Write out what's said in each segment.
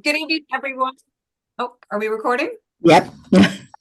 Good evening, everyone. Oh, are we recording? Yep.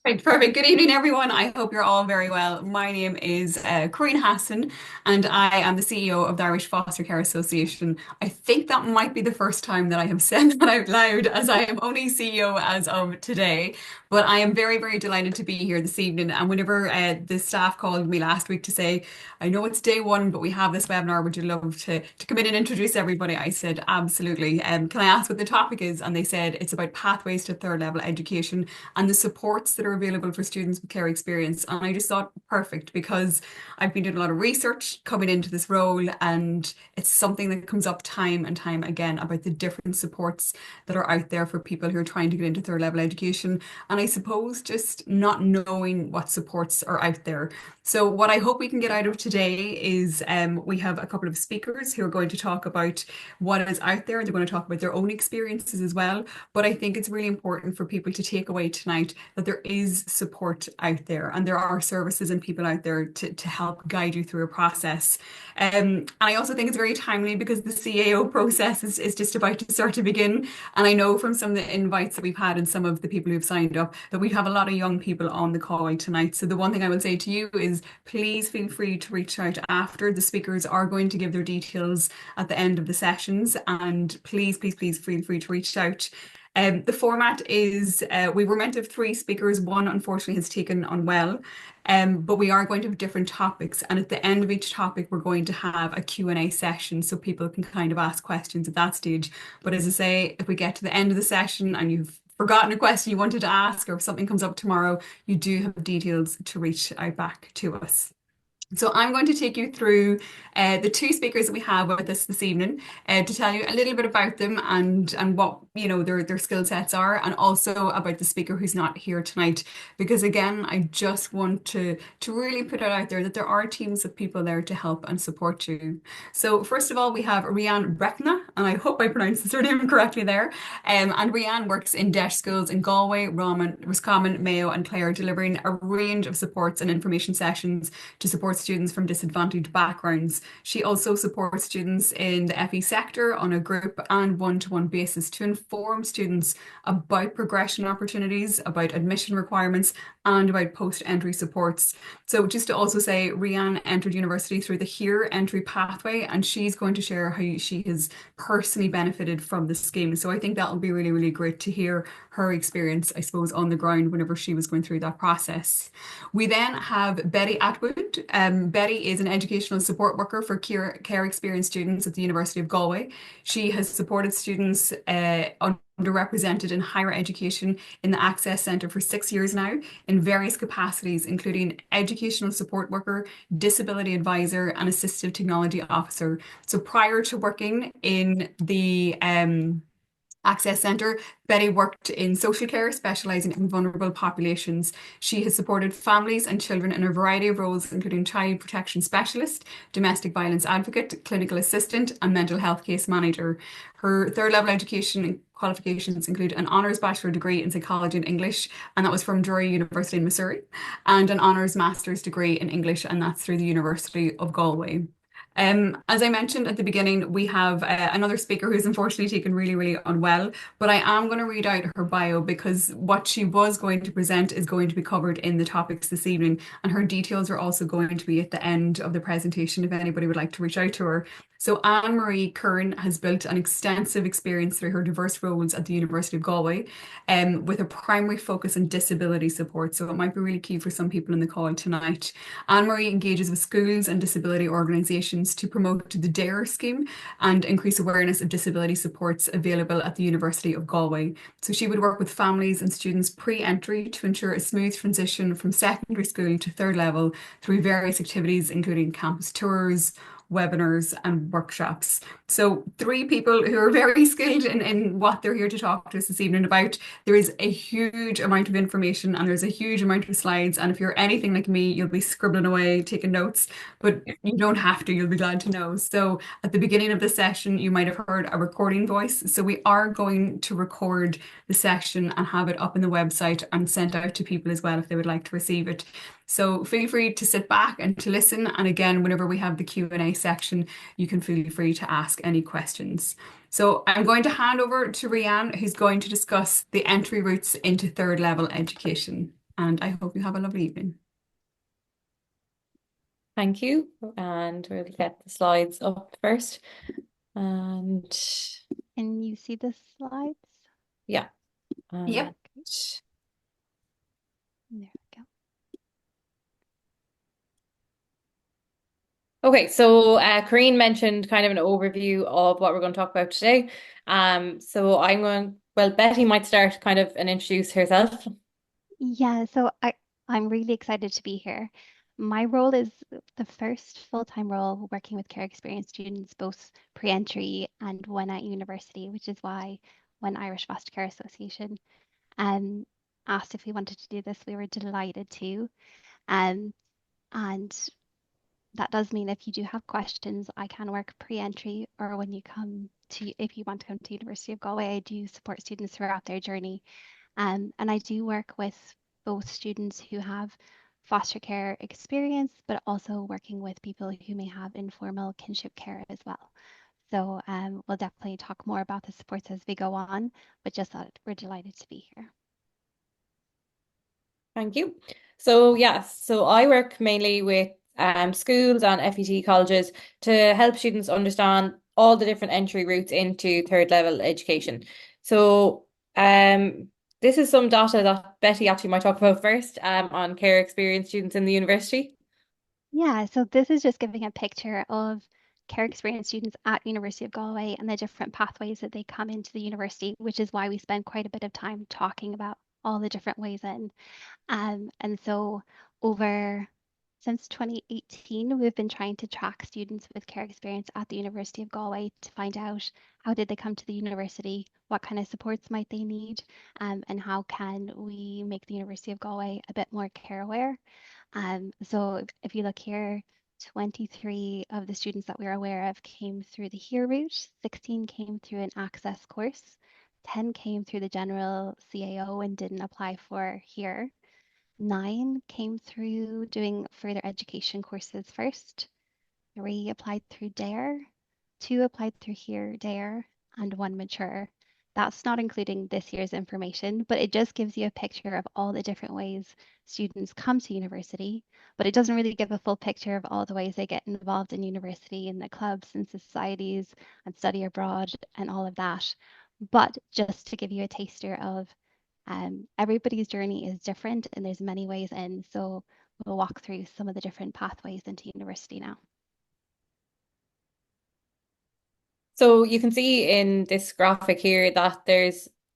Right, perfect. Good evening, everyone. I hope you're all very well. My name is Corinne Hassan, and I am the CEO of the Irish Foster Care Association. I think that might be the first time that I have said that out loud, as I am only CEO as of today. But I am very, very delighted to be here this evening. And whenever the staff called me last week to say, I know it's day one, but we have this webinar, would you love to come in and introduce everybody? I said, absolutely. Can I ask what the topic is? And they said it's about pathways to third level education and the supports that are available for students with care experience. And I just thought perfect because I've been doing a lot of research coming into this role, and it's something that comes up time and time again about the different supports that are out there for people who are trying to get into third level education. And I suppose just not knowing what supports are out there. So, what I hope we can get out of today is we have a couple of speakers who are going to talk about what is out there. They're going to talk about their own experiences as well. But I think it's really important for people to take away tonight that there is support out there and there are services and people out there to help guide you through a process. And I also think it's very timely because the CAO process is just about to start to begin. And I know from some of the invites that we've had and some of the people who've signed up that we have a lot of young people on the call tonight. So the one thing I will say to you is please feel free to reach out after. The speakers are going to give their details at the end of the sessions. And please, please, please feel free to reach out. The format is we were meant to have three speakers. One, unfortunately, has taken unwell, but we are going to have different topics. And at the end of each topic, we're going to have a Q&A session so people can kind of ask questions at that stage. But as I say, if we get to the end of the session and you've forgotten a question you wanted to ask, or if something comes up tomorrow, you do have details to reach out back to us. So I'm going to take you through the two speakers that we have with us this evening to tell you a little bit about them and what their skill sets are, and also about the speaker who's not here tonight. Because again, I just want to really put it out there that there are teams of people there to help and support you. So first of all, we have Rianne Brecna, and I hope I pronounced the surname correctly there. And Rianne works in DEIS schools in Galway, Roscommon, Mayo, and Clare, delivering a range of supports and information sessions to support students from disadvantaged backgrounds. She also supports students in the FE sector on a group and one-to-one basis to inform students about progression opportunities, about admission requirements, and about post-entry supports. So just to also say, Rianne entered university through the HERE entry pathway, and she's going to share how she has personally benefited from the scheme. So I think that'll be really, really great to hear her experience, I suppose, on the ground whenever she was going through that process. We then have Betty Atwood. Betty is an educational support worker for care experienced students at the University of Galway. She has supported students underrepresented in higher education in the Access Centre for 6 years now in various capacities, including educational support worker, disability advisor, and assistive technology officer. So prior to working in the Access Centre, Betty worked in social care, specialising in vulnerable populations. She has supported families and children in a variety of roles, including child protection specialist, domestic violence advocate, clinical assistant, and mental health case manager. Her third level education qualifications include an honours bachelor degree in psychology and English, and that was from Drury University in Missouri, and an honours master's degree in English, and that's through the University of Galway. As I mentioned at the beginning, we have another speaker who's unfortunately taken really, really unwell, but I am going to read out her bio because what she was going to present is going to be covered in the topics this evening, and her details are also going to be at the end of the presentation if anybody would like to reach out to her. So Anne-Marie Curran has built an extensive experience through her diverse roles at the University of Galway, with a primary focus on disability support. So it might be really key for some people in the call tonight. Anne-Marie engages with schools and disability organisations to promote the DARE scheme and increase awareness of disability supports available at the University of Galway. So she would work with families and students pre-entry to ensure a smooth transition from secondary school to third level through various activities, including campus tours, webinars and workshops. So three people who are very skilled in what they're here to talk to us this evening about. There is a huge amount of information and there's a huge amount of slides. And if you're anything like me, you'll be scribbling away, taking notes, but you don't have to, you'll be glad to know. So at the beginning of the session, you might have heard a recording voice. So we are going to record the session and have it up on the website and sent out to people as well if they would like to receive it. So feel free to sit back and to listen. And again, whenever we have the Q&A section, you can feel free to ask any questions. So I'm going to hand over to Rianne, who's going to discuss the entry routes into third level education. And I hope you have a lovely evening. Thank you. And we'll get the slides up first. And Can you see the slides? yeah. Yep. There we go. Okay, so Corrine mentioned kind of an overview of what we're going to talk about today. So well, Betty might start kind of and introduce herself. Yeah, so I'm really excited to be here. My role is the first full-time role working with care experience students, both pre-entry and when at university, which is why when Irish Foster Care Association um, asked if we wanted to do this, we were delighted to. Um, and that does mean if you do have questions, I can work pre-entry or if you want to come to University of Galway, I do support students throughout their journey. And I do work with both students who have foster care experience, but also working with people who may have informal kinship care as well. So we'll definitely talk more about the supports as we go on, but just that we're delighted to be here. Thank you. So yes, so I work mainly with schools and FET colleges to help students understand all the different entry routes into third level education. So this is some data that Betty actually might talk about first on care experience students in the university. Yeah, so this is just giving a picture of care experience students at University of Galway and the different pathways that they come into the university, which is why we spend quite a bit of time talking about all the different ways in. And so over since 2018, we've been trying to track students with care experience at the University of Galway to find out how did they come to the university, what kind of supports might they need, and how can we make the University of Galway a bit more care aware. So if you look here, 23 of the students that we're aware of came through the HERE route, 16 came through an access course, 10 came through the general CAO and didn't apply for HERE. 9 came through doing further education courses first. 3 applied through DARE. 2 applied through HERE, DARE, and 1 mature. That's not including this year's information, but it just gives you a picture of all the different ways students come to university, but it doesn't really give a full picture of all the ways they get involved in university and the clubs and societies and study abroad and all of that. But just to give you a taster of everybody's journey is different and there's many ways in. So we'll walk through some of the different pathways into university now. So you can see in this graphic here that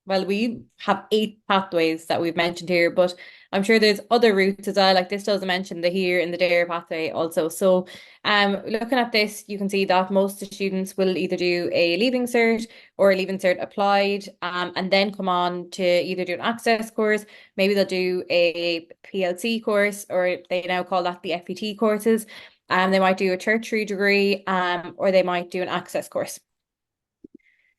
well, we have 8 pathways that we've mentioned here, but I'm sure there's other routes as well. Like this doesn't mention the here and the there pathway also. So looking at this, you can see that most students will either do a leaving cert or a leaving cert applied, and then come on to either do an access course, maybe they'll do a PLC course, or they now call that the FET courses. They might do a tertiary degree, or they might do an access course.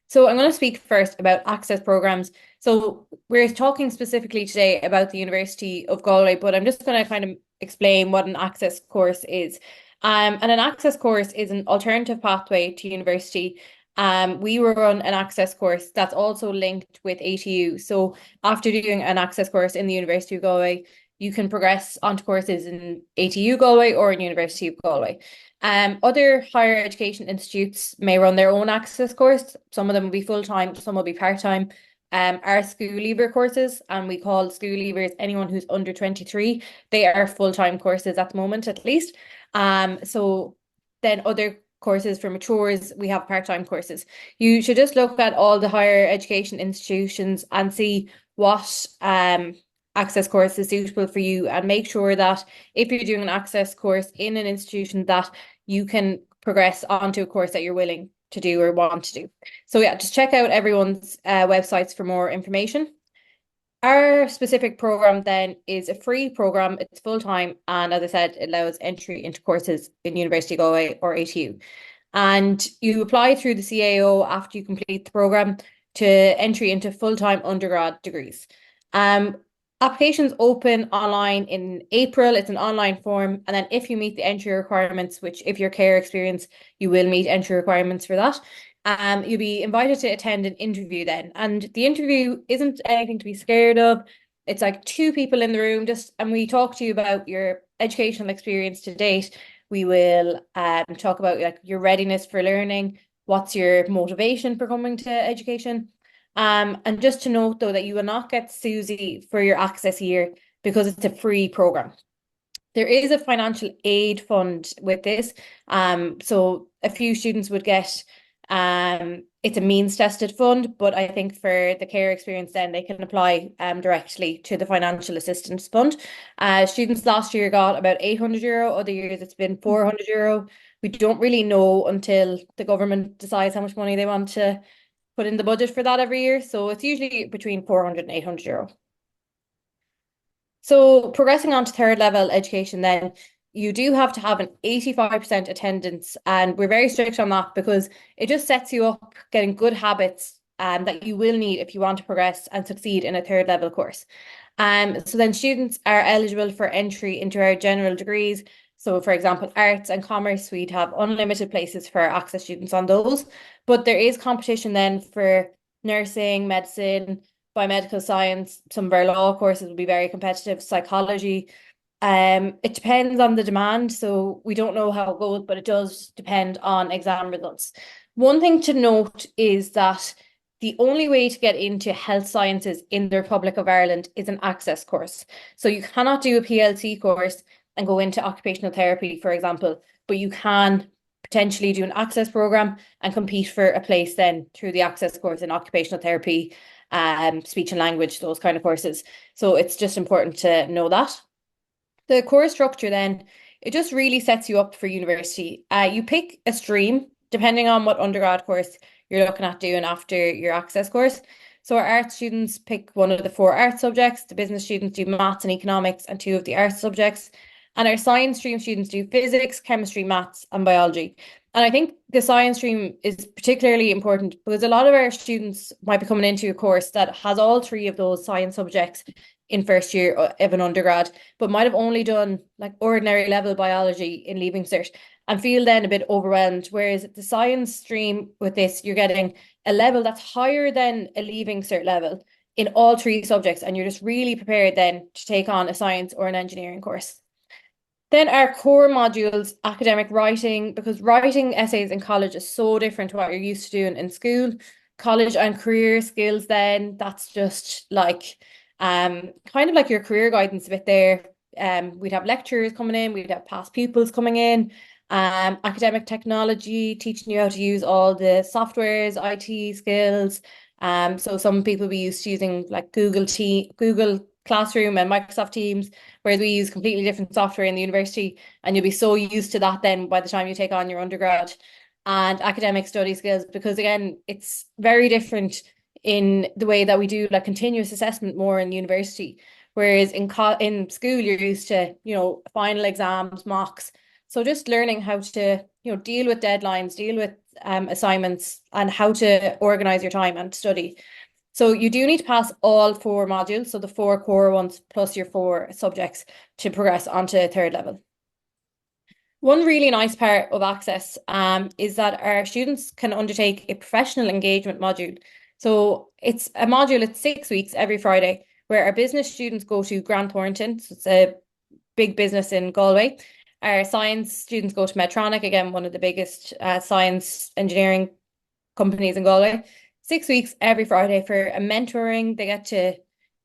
So I'm going to speak first about access programs. So we're talking specifically today about the University of Galway, but I'm just going to kind of explain what an access course is. And an access course is an alternative pathway to university. We run an access course that's also linked with ATU. So after doing an access course in the University of Galway, you can progress onto courses in ATU Galway or in University of Galway. Other higher education institutes may run their own access course. Some of them will be full-time, some will be part-time. Our school leaver courses, and we call school leavers anyone who's under 23. They are full-time courses at the moment, at least. So then other courses for matures, we have part-time courses. You should just look at all the higher education institutions and see what access course is suitable for you, and make sure that if you're doing an access course in an institution that you can progress onto a course that you're willing to do or want to do. So yeah, just check out everyone's websites for more information. Our specific program then is a free program. It's full time, and as I said, it allows entry into courses in University of Galway or ATU. And you apply through the CAO after you complete the program to entry into full time undergrad degrees. Applications open online in April. It's an online form. And then if you meet the entry requirements, which if you're care experience, you will meet entry requirements for that. You'll be invited to attend an interview then. And the interview isn't anything to be scared of. It's like two people in the room, and we talk to you about your educational experience to date. We will talk about like your readiness for learning, what's your motivation for coming to education. And just to note though that you will not get SUSI for your access year because it's a free program. There is a financial aid fund with this. So a few students would get it's a means tested fund, but I think for the care experience then they can apply directly to the financial assistance fund. Students last year got about €800, other years it's been €400. We don't really know until the government decides how much money they want to put in the budget for that every year. So it's usually between €400 and €800. So progressing on to third level education, then you do have to have an 85% attendance. And we're very strict on that because it just sets you up getting good habits that you will need if you want to progress and succeed in a third level course. So then students are eligible for entry into our general degrees. So for example, arts and commerce, we'd have unlimited places for access students on those. But there is competition then for nursing, medicine, biomedical science. Some of our law courses will be very competitive, psychology. It depends on the demand, so we don't know how it goes, but it does depend on exam results. One thing to note is that the only way to get into health sciences in the Republic of Ireland is an access course. So you cannot do a PLC course and go into occupational therapy, for example, but you can potentially do an access program and compete for a place then through the access course in occupational therapy, speech and language, those kind of courses. So it's just important to know that. The course structure then, it just really sets you up for university. You pick a stream depending on what undergrad course you're looking at doing after your access course. So our art students pick one of the four art subjects, the business students do maths and economics and two of the art subjects, and our science stream students do physics, chemistry, maths, and biology. And I think the science stream is particularly important because a lot of our students might be coming into a course that has all three of those science subjects in first year of an undergrad, but might have only done like ordinary level biology in Leaving Cert and feel then a bit overwhelmed. Whereas the science stream with this, you're getting a level that's higher than a Leaving Cert level in all three subjects, and you're just really prepared then to take on a science or an engineering course. Then our core modules, academic writing, because writing essays in college is so different to what you're used to doing in school. College and career skills, then that's just like kind of like your career guidance a bit there. We'd have lecturers coming in, we'd have past pupils coming in, academic technology, teaching you how to use all the softwares, IT skills. So some people be used to using like Google Classroom and Microsoft Teams, whereas we use completely different software in the university, and you'll be so used to that then by the time you take on your undergrad. And academic study skills, because again, it's very different in the way that we do like continuous assessment more in university, whereas in school you're used to, final exams, mocks. So just learning how to, deal with deadlines, deal with assignments, and how to organize your time and study. So you do need to pass all four modules, so the four core ones plus your four subjects to progress onto third level. One really nice part of Access is that our students can undertake a professional engagement module. So it's a module, it's 6 weeks every Friday, where our business students go to Grant Thornton, so it's a big business in Galway. Our science students go to Medtronic, again, one of the biggest science engineering companies in Galway. 6 weeks every Friday for a mentoring. They get to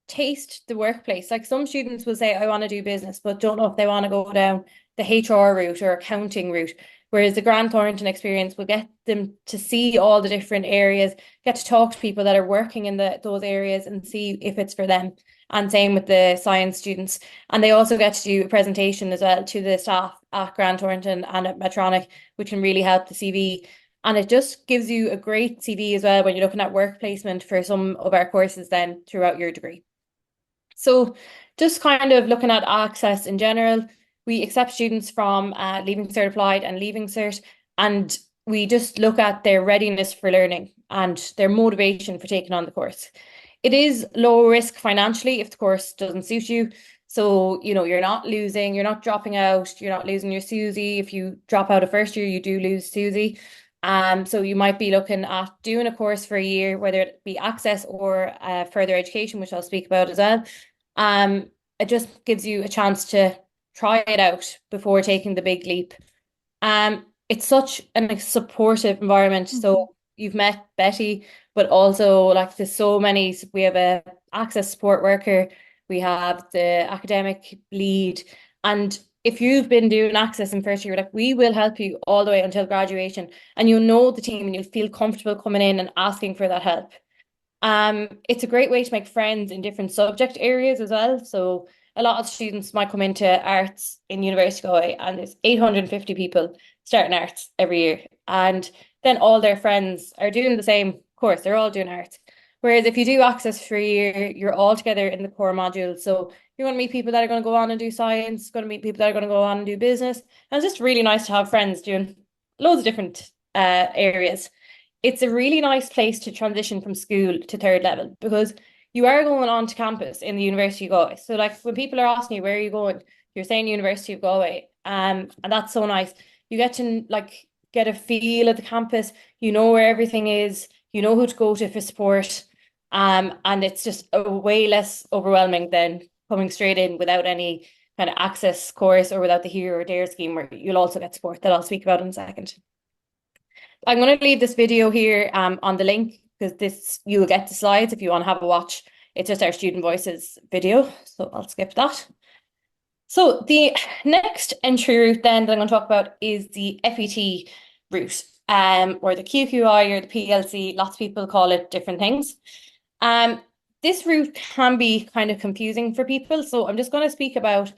taste the workplace. Like some students will say, I want to do business, but don't know if they want to go down the HR route or accounting route. Whereas the Grant Thornton experience will get them to see all the different areas, get to talk to people that are working in those areas and see if it's for them. And same with the science students. And they also get to do a presentation as well to the staff at Grant Thornton and at Medtronic, which can really help the CV. And it just gives you a great CV as well when you're looking at work placement for some of our courses then throughout your degree. So just kind of looking at Access in general, we accept students from Leaving Cert Applied and Leaving Cert, and we just look at their readiness for learning and their motivation for taking on the course. it is low risk financially if the course doesn't suit you. So, you're not losing, you're not dropping out, you're not losing your SUSI. If you drop out of first year, you do lose SUSI. So you might be looking at doing a course for a year, whether it be access or further education, which I'll speak about as well. It just gives you a chance to try it out before taking the big leap. It's such an supportive environment. So you've met Betty, but also like there's so many. We have a access support worker, we have the academic lead, and if you've been doing access in first year, like we will help you all the way until graduation, and you'll know the team and you'll feel comfortable coming in and asking for that help. It's a great way to make friends in different subject areas as well. So a lot of students might come into arts in University of Galway, and there's 850 people starting arts every year. And then all their friends are doing the same course. They're all doing arts. Whereas if you do access for a year, you're all together in the core module. So you're going to meet people that are going to go on and do science, going to meet people that are going to go on and do business. And it's just really nice to have friends doing loads of different areas. It's a really nice place to transition from school to third level because you are going on to campus in the University of Galway. So like when people are asking you where are you going, you're saying University of Galway. And that's so nice. You get to like get a feel of the campus, you know where everything is, you know who to go to for support. And it's just a way less overwhelming than coming straight in without any kind of access course or without the Here or There scheme where you'll also get support that I'll speak about in a second. I'm going to leave this video here on the link because this you will get the slides if you want to have a watch. It's just our Student Voices video, so I'll skip that. So the next entry route then that I'm going to talk about is the FET route, or the QQI or the PLC. Lots of people call it different things. This route can be kind of confusing for people, so I'm just going to speak about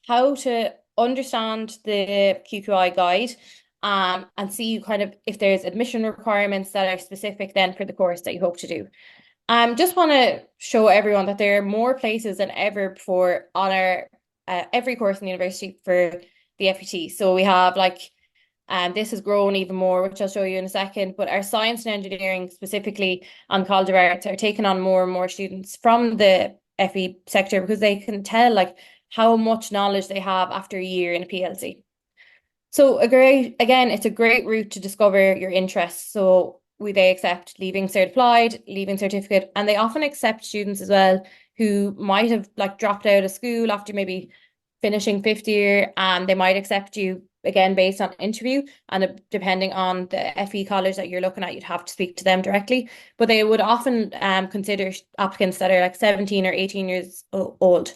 how to understand the QQI guide and see kind of if there's admission requirements that are specific then for the course that you hope to do. Just want to show everyone that there are more places than ever before on our every course in the university for the FET. So we have like, this has grown even more, which I'll show you in a second, but our science and engineering, specifically on College of Arts, are taking on more and more students from the FE sector because they can tell like how much knowledge they have after a year in a PLC. So it's a great route to discover your interests. So they accept Leaving Cert Applied, Leaving Certificate, and they often accept students as well who might have like dropped out of school after maybe finishing fifth year, and they might accept you again based on interview, and depending on the FE college that you're looking at, you'd have to speak to them directly. But they would often consider applicants that are like 17 or 18 years old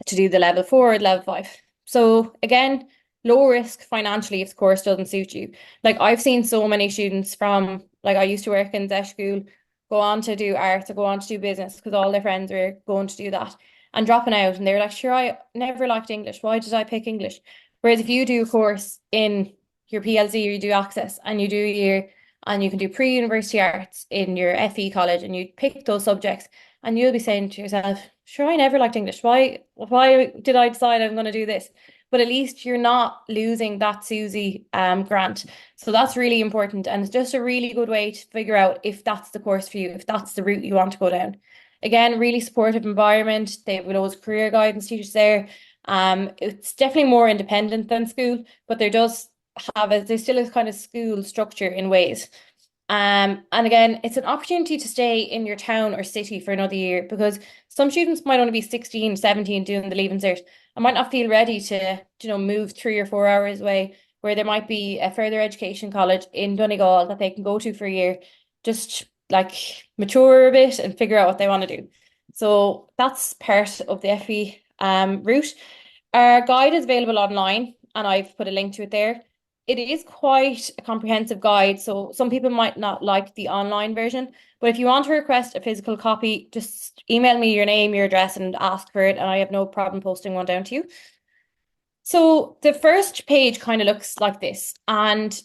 to do the level 4 or level 5. So again, low risk financially if the course doesn't suit you. Like I've seen so many students from, like I used to work in Zesh school, go on to do arts or go on to do business because all their friends were going to do that and dropping out, and they're like, sure, I never liked English. Why did I pick English? Whereas if you do a course in your PLC or you do access and you do a year and you can do pre-university arts in your FE college and you pick those subjects, and you'll be saying to yourself, sure, I never liked English. Why did I decide I'm going to do this? But at least you're not losing that SUSI grant. So that's really important. And it's just a really good way to figure out if that's the course for you, if that's the route you want to go down. Again, really supportive environment. They have loads of career guidance teachers there. It's definitely more independent than school, but there's still a kind of school structure in ways. And again, it's an opportunity to stay in your town or city for another year because some students might only be 16, 17 doing the Leaving Cert and might not feel ready to, move 3 or 4 hours away, where there might be a further education college in Donegal that they can go to for a year, just like mature a bit and figure out what they want to do. So that's part of the FE route. Our guide is available online and I've put a link to it there. It is quite a comprehensive guide, so some people might not like the online version, but if you want to request a physical copy, just email me your name, your address, and ask for it, and I have no problem posting one down to you. So the first page kind of looks like this, and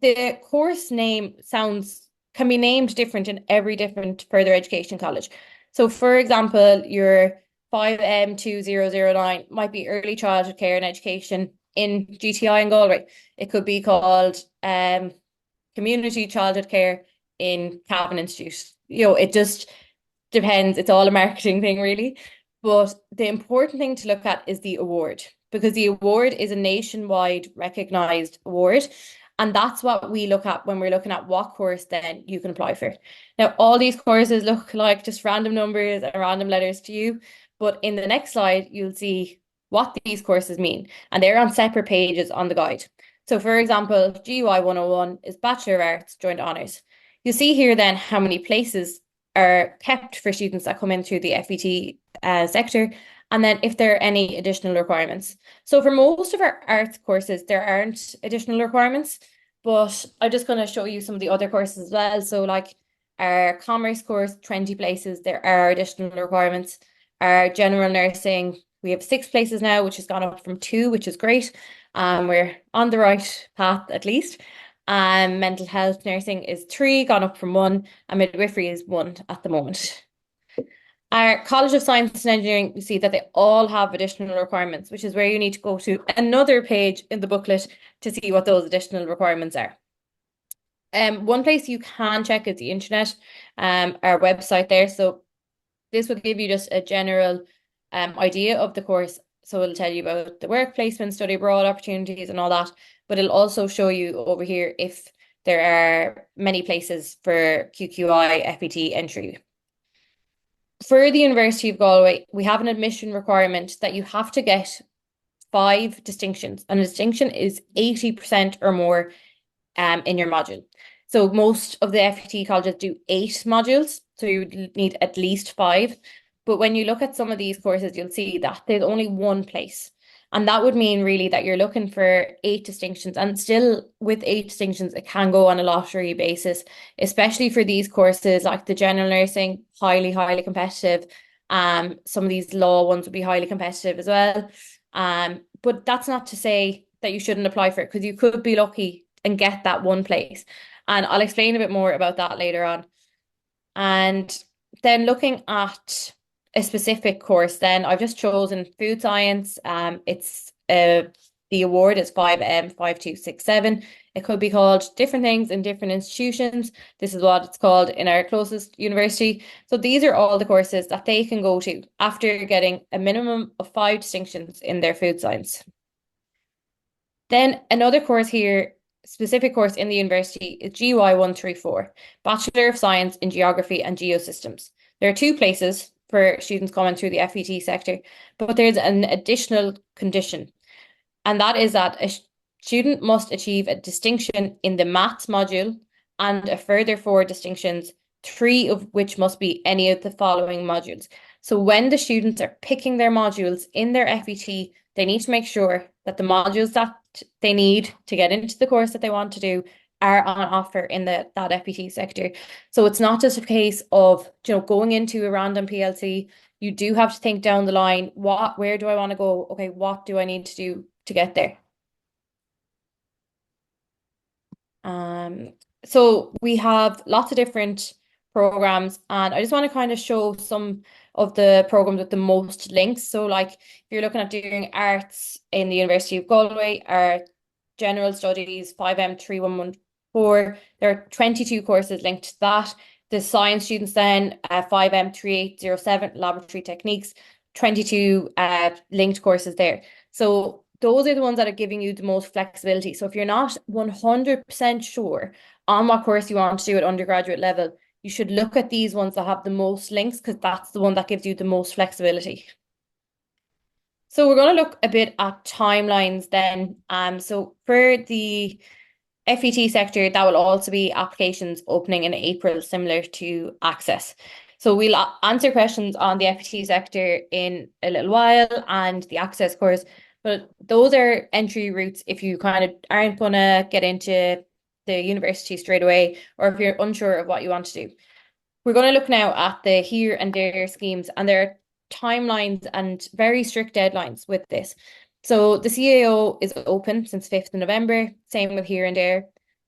the course name can be named different in every different further education college. So for example, your 5M2009 might be Early Childhood Care and Education in GTI in Galway. It could be called Community Childhood Care in Cavan Institute. It just depends. It's all a marketing thing, really. But the important thing to look at is the award, because the award is a nationwide recognized award. And that's what we look at when we're looking at what course then you can apply for. Now, all these courses look like just random numbers and random letters to you. But in the next slide, you'll see what these courses mean. And they're on separate pages on the guide. So, for example, GUI 101 is Bachelor of Arts Joint Honours. You see here then how many places are kept for students that come in through the FET sector, and then if there are any additional requirements. So for most of our arts courses, there aren't additional requirements, but I'm just going to show you some of the other courses as well. So like our commerce course, 20 places, there are additional requirements. Our general nursing, we have 6 places now, which has gone up from 2, which is great. We're on the right path at least. Mental health nursing is 3, gone up from 1, and midwifery is 1 at the moment. Our College of Science and Engineering, you see that they all have additional requirements, which is where you need to go to another page in the booklet to see what those additional requirements are. One place you can check is the internet, our website there. So this will give you just a general idea of the course. So it'll tell you about the work placement, study abroad opportunities and all that. But it'll also show you over here if there are many places for QQI FET entry. For the University of Galway, we have an admission requirement that you have to get 5 distinctions. And a distinction is 80% or more in your module. So most of the FET colleges do 8 modules, so you would need at least 5. But when you look at some of these courses, you'll see that there's only 1 place. And that would mean really that you're looking for 8 distinctions. And still with 8 distinctions, it can go on a lottery basis, especially for these courses like the general nursing, highly, highly competitive. Some of these law ones would be highly competitive as well. But that's not to say that you shouldn't apply for it, because you could be lucky and get that 1 place. And I'll explain a bit more about that later on. And then looking at a specific course, then I've just chosen food science. It's the award is 5M5267. It could be called different things in different institutions. This is what it's called in our closest university. So these are all the courses that they can go to after getting a minimum of 5 distinctions in their food science. Then another course here, specific course in the university, is GY 134, Bachelor of Science in Geography and Geosystems. There are 2 places for students coming through the FET sector, but there's an additional condition, and that is that a student must achieve a distinction in the maths module and a further 4 distinctions, 3 of which must be any of the following modules. So when the students are picking their modules in their FET, they need to make sure that the modules that they need to get into the course that they want to do are on offer in that FET sector. So it's not just a case of going into a random PLC. You do have to think down the line, where do I want to go? Okay, what do I need to do to get there? So we have lots of different programs, and I just want to kind of show some of the programs with the most links. So like if you're looking at doing arts in the University of Galway, our general studies 5M3114, there are 22 courses linked to that. The science students then 5M3807, laboratory techniques, 22 linked courses there. So those are the ones that are giving you the most flexibility. So if you're not 100% sure on what course you want to do at undergraduate level, you should look at these ones that have the most links, because that's the one that gives you the most flexibility. So we're going to look a bit at timelines then. So for the FET sector, that will also be applications opening in April, similar to Access. So we'll answer questions on the FET sector in a little while and the Access course, but those are entry routes if you kind of aren't going to get into the university straight away, or if you're unsure of what you want to do. We're going to look now at the here and there schemes, and there are timelines and very strict deadlines with this. So the CAO is open since 5th of November, same with here and there.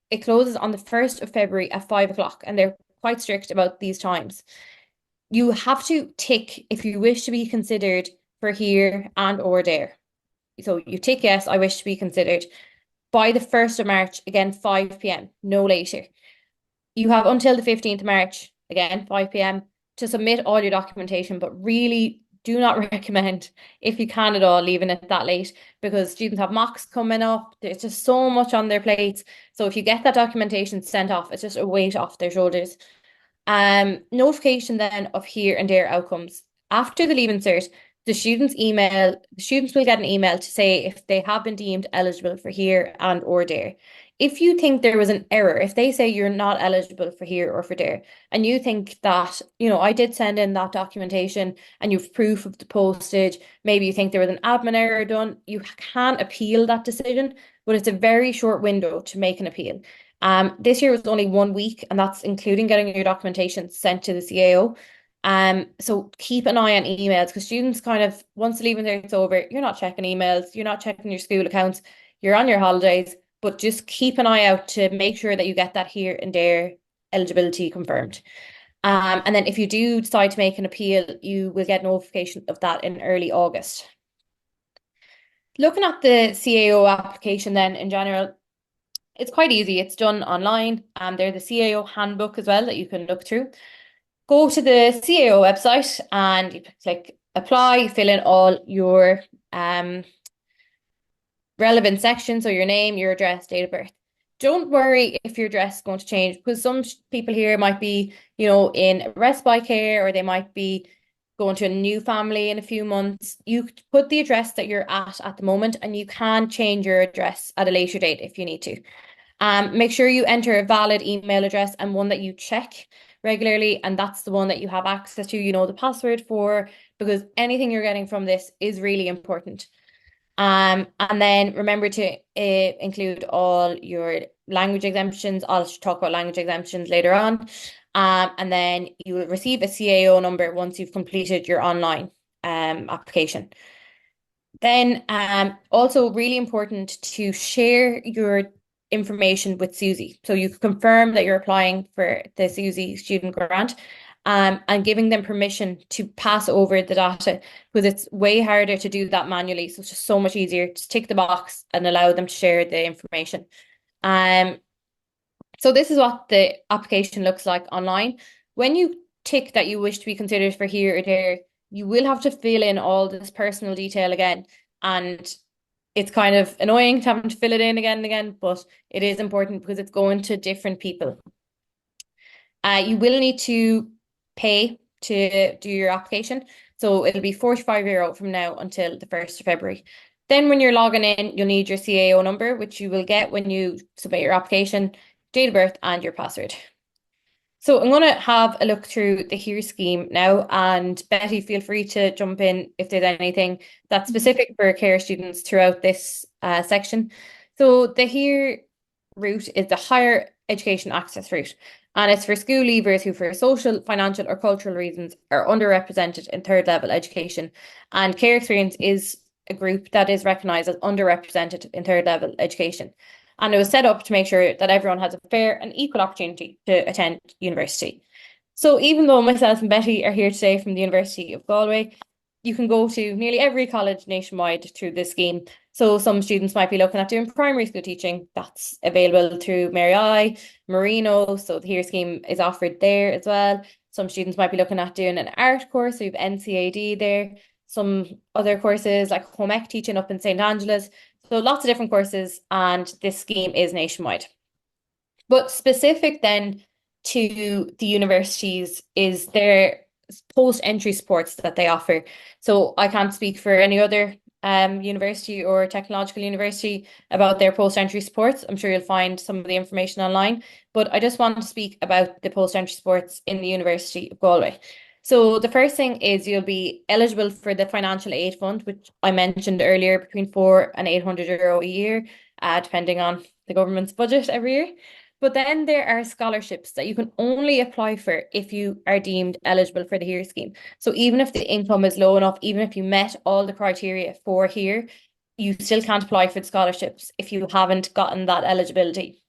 It closes on the 1st of February at 5 o'clock, and they're quite strict about these times. You have to tick if you wish to be considered for here and or there. So you tick yes, I wish to be considered by the 1st of March, again, 5 p.m, no later. You have until the 15th of March, again, 5 p.m, to submit all your documentation, but really do not recommend, if you can at all, leaving it that late, because students have mocks coming up. There's just so much on their plates. So if you get that documentation sent off, it's just a weight off their shoulders. Notification then of here and there outcomes. After the Leaving Cert, the students will get an email to say if they have been deemed eligible for here and or there. If you think there was an error, if they say you're not eligible for here or for there, and you think that, I did send in that documentation and you've proof of the postage, maybe you think there was an admin error done, you can appeal that decision, but it's a very short window to make an appeal. This year was only 1 week, and that's including getting your documentation sent to the CAO. So keep an eye on emails, because students kind of, once the Leaving Cert's over, you're not checking emails, you're not checking your school accounts, you're on your holidays, but just keep an eye out to make sure that you get that here and there eligibility confirmed. And then if you do decide to make an appeal, you will get notification of that in early August. Looking at the CAO application then in general, it's quite easy. It's done online. There's the CAO handbook as well that you can look through. Go to the CAO website and you click apply, fill in all your relevant sections, so your name, your address, date of birth. Don't worry if your address is going to change, because some people here might be, in respite care, or they might be going to a new family in a few months. You put the address that you're at the moment, and you can change your address at a later date if you need to. Make sure you enter a valid email address and one that you check regularly, and that's the one that you have access to, the password for, because anything you're getting from this is really important. And then remember to include all your language exemptions. I'll talk about language exemptions later on. And then you will receive a CAO number once you've completed your online application. Then also really important to share your information with Susie. So you confirm that you're applying for the Susie student grant, and giving them permission to pass over the data, because it's way harder to do that manually. So it's just so much easier. Just tick the box and allow them to share the information. So this is what the application looks like online. When you tick that you wish to be considered for here or there, you will have to fill in all this personal detail again. And it's kind of annoying having to fill it in again and again, but it is important because it's going to different people. You will need to pay to do your application. So it'll be €45 from now until the 1st of February. Then when you're logging in, you'll need your CAO number, which you will get when you submit your application, date of birth, and your password. So I'm going to have a look through the HERE scheme now, and Betty, feel free to jump in if there's anything that's specific for care students throughout this section. So the HERE route is the Higher Education Access route, and it's for school leavers who, for social, financial, or cultural reasons, are underrepresented in third level education. And care experience is a group that is recognised as underrepresented in third level education. And it was set up to make sure that everyone has a fair and equal opportunity to attend university. So even though myself and Betty are here today from the University of Galway, you can go to nearly every college nationwide through this scheme. So some students might be looking at doing primary school teaching. That's available through Mary I, Marino. So the HERE scheme is offered there as well. Some students might be looking at doing an art course. So you have NCAD there. Some other courses like home ec teaching up in St. Angela's. So lots of different courses, and this scheme is nationwide. But specific then to the universities is their post-entry supports that they offer. So I can't speak for any other university or technological university about their post-entry supports. I'm sure you'll find some of the information online, but I just want to speak about the post-entry supports in the University of Galway. So the first thing is you'll be eligible for the financial aid fund, which I mentioned earlier, between €400 and €800 a year, depending on the government's budget every year. But then there are scholarships that you can only apply for if you are deemed eligible for the HERE scheme. So even if the income is low enough, even if you met all the criteria for HERE, you still can't apply for the scholarships if you haven't gotten that eligibility.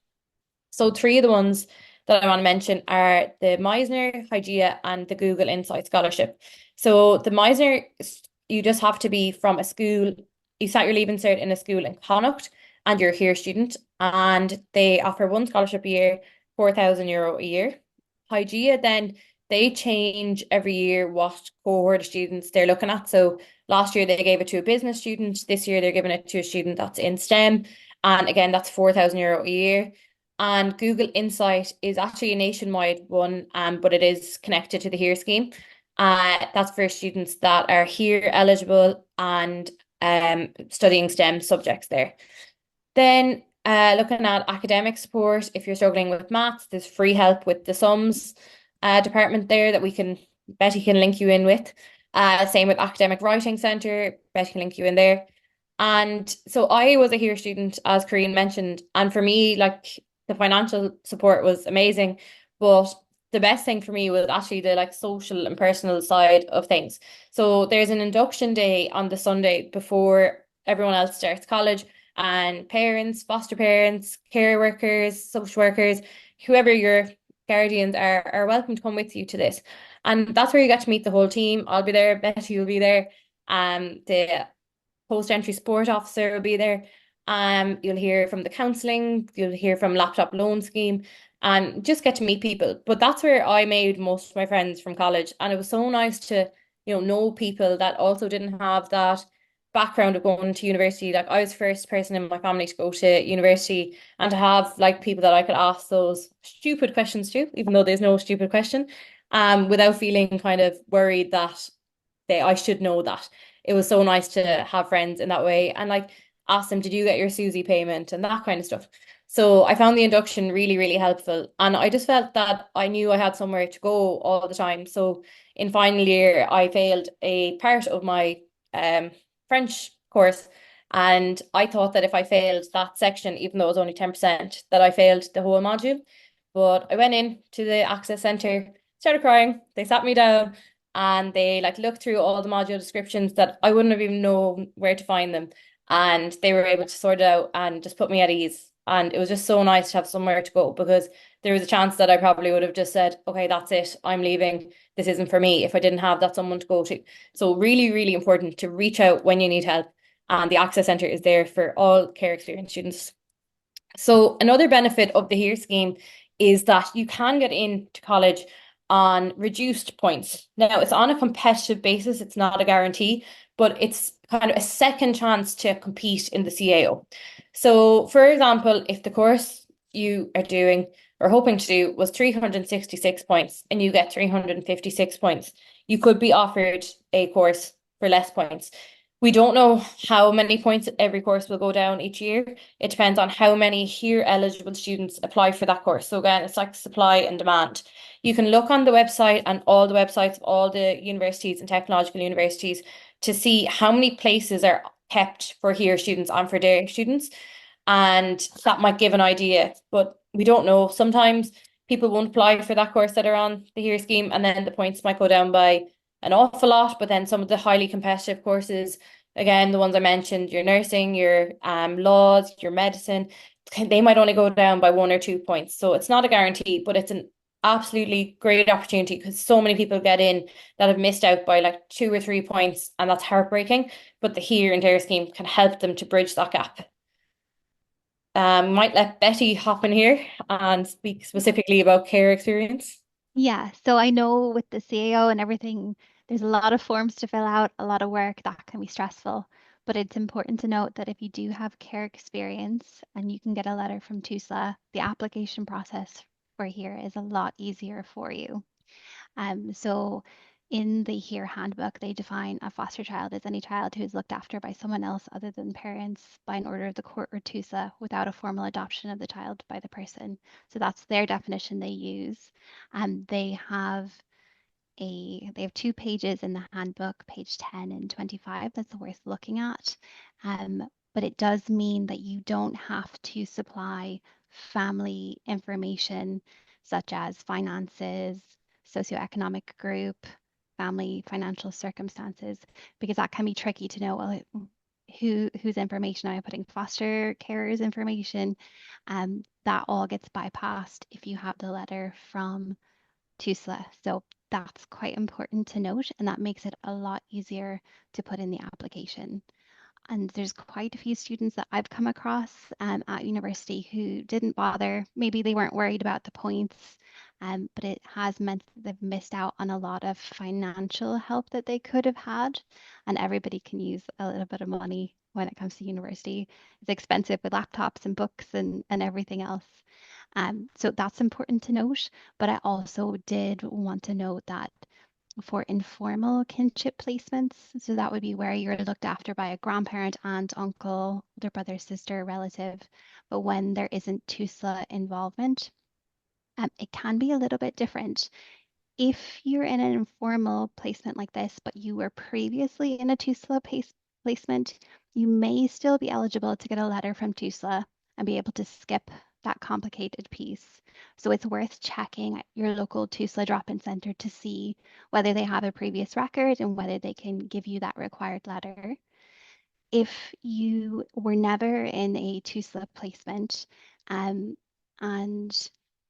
So 3 of the ones that I want to mention are the Meisner, IGEA, and the Google Insight Scholarship. So the Meisner, you just have to be from a school, you sat your Leaving Cert in a school in Connacht, and you're a HERE student, and they offer one scholarship a year, €4,000 a year. IGEA then they change every year what cohort of students they're looking at. So last year they gave it to a business student. This year they're giving it to a student that's in STEM. And again, that's €4,000 a year. And Google Insight is actually a nationwide one, but it is connected to the HERE scheme. That's for students that are HERE eligible and studying STEM subjects there. Then looking at academic support, if you're struggling with maths, there's free help with the sums department there that Betty can link you in with. Same with academic writing centre, Betty can link you in there. And so I was a HERE student, as Corinne mentioned, and for me, like the financial support was amazing, but the best thing for me was actually the like social and personal side of things. So there's an induction day on the Sunday before everyone else starts college, and parents, foster parents, care workers, social workers, whoever your guardians are welcome to come with you to this. And that's where you get to meet the whole team. I'll be there, Betty will be there, the post-entry support officer will be there. You'll hear from the counselling, you'll hear from laptop loan scheme, and just get to meet people. But that's where I made most of my friends from college, and it was so nice to, know people that also didn't have that background of going to university. Like I was the first person in my family to go to university, and to have like people that I could ask those stupid questions to, even though there's no stupid question, without feeling kind of worried that I should know that. It was so nice to have friends in that way and like ask them, did you get your Susie payment and that kind of stuff. So I found the induction really, really helpful. And I just felt that I knew I had somewhere to go all the time. So in final year, I failed a part of my French course. And I thought that if I failed that section, even though it was only 10%, that I failed the whole module. But I went in to the access center, started crying. They sat me down and they like looked through all the module descriptions that I wouldn't have even known where to find them. And they were able to sort it out and just put me at ease. And it was just so nice to have somewhere to go, because there was a chance that I probably would have just said, okay, that's it, I'm leaving. This isn't for me, if I didn't have that someone to go to. So really, really important to reach out when you need help. And the Access Centre is there for all care experience students. So another benefit of the HERE scheme is that you can get into college on reduced points. Now, it's on a competitive basis, it's not a guarantee, but it's kind of a second chance to compete in the CAO. So, for example, if the course you are doing or hoping to do was 366 points and you get 356 points, you could be offered a course for less points. We don't know how many points every course will go down each year. It depends on how many HERE eligible students apply for that course. So again, it's like supply and demand. You can look on the website and all the websites of all the universities and technological universities to see how many places are kept for HERE students and for their students. And that might give an idea, but we don't know. Sometimes people won't apply for that course that are on the HERE scheme, and then the points might go down by an awful lot. But then some of the highly competitive courses, again, the ones I mentioned, your nursing, your laws, your medicine, they might only go down by 1 or 2 points. So it's not a guarantee, but it's an absolutely great opportunity, because so many people get in that have missed out by like 2 or 3 points, and that's heartbreaking. But the HERE and DARE scheme can help them to bridge that gap. Might let Betty hop in here and speak specifically about care experience. Yeah, so I know with the CAO and everything, there's a lot of forms to fill out, a lot of work that can be stressful. But it's important to note that if you do have care experience and you can get a letter from TUSLA, the application process for here is a lot easier for you. So in the HERE handbook, they define a foster child as any child who is looked after by someone else other than parents by an order of the court or TUSA without a formal adoption of the child by the person. So that's their definition they use. And they have 2 pages in the handbook, page 10 and 25, that's worth looking at. But it does mean that you don't have to supply family information such as finances, socioeconomic group, family financial circumstances, because that can be tricky to know, well, whose information am I putting? Foster carers information. That all gets bypassed if you have the letter from TUSLA. So that's quite important to note, and that makes it a lot easier to put in the application. And there's quite a few students that I've come across at university who didn't bother. Maybe they weren't worried about the points, but it has meant that they've missed out on a lot of financial help that they could have had. And everybody can use a little bit of money when it comes to university. It's expensive with laptops and books and everything else. So that's important to note. But I also did want to note that for informal kinship placements, so that would be where you're looked after by a grandparent, aunt, uncle, older brother, sister, relative. But when there isn't TUSLA involvement, it can be a little bit different. If you're in an informal placement like this, but you were previously in a TUSLA placement, you may still be eligible to get a letter from TUSLA and be able to skip that complicated piece. So it's worth checking at your local TUSLA drop-in center to see whether they have a previous record and whether they can give you that required letter. If you were never in a TUSLA placement, and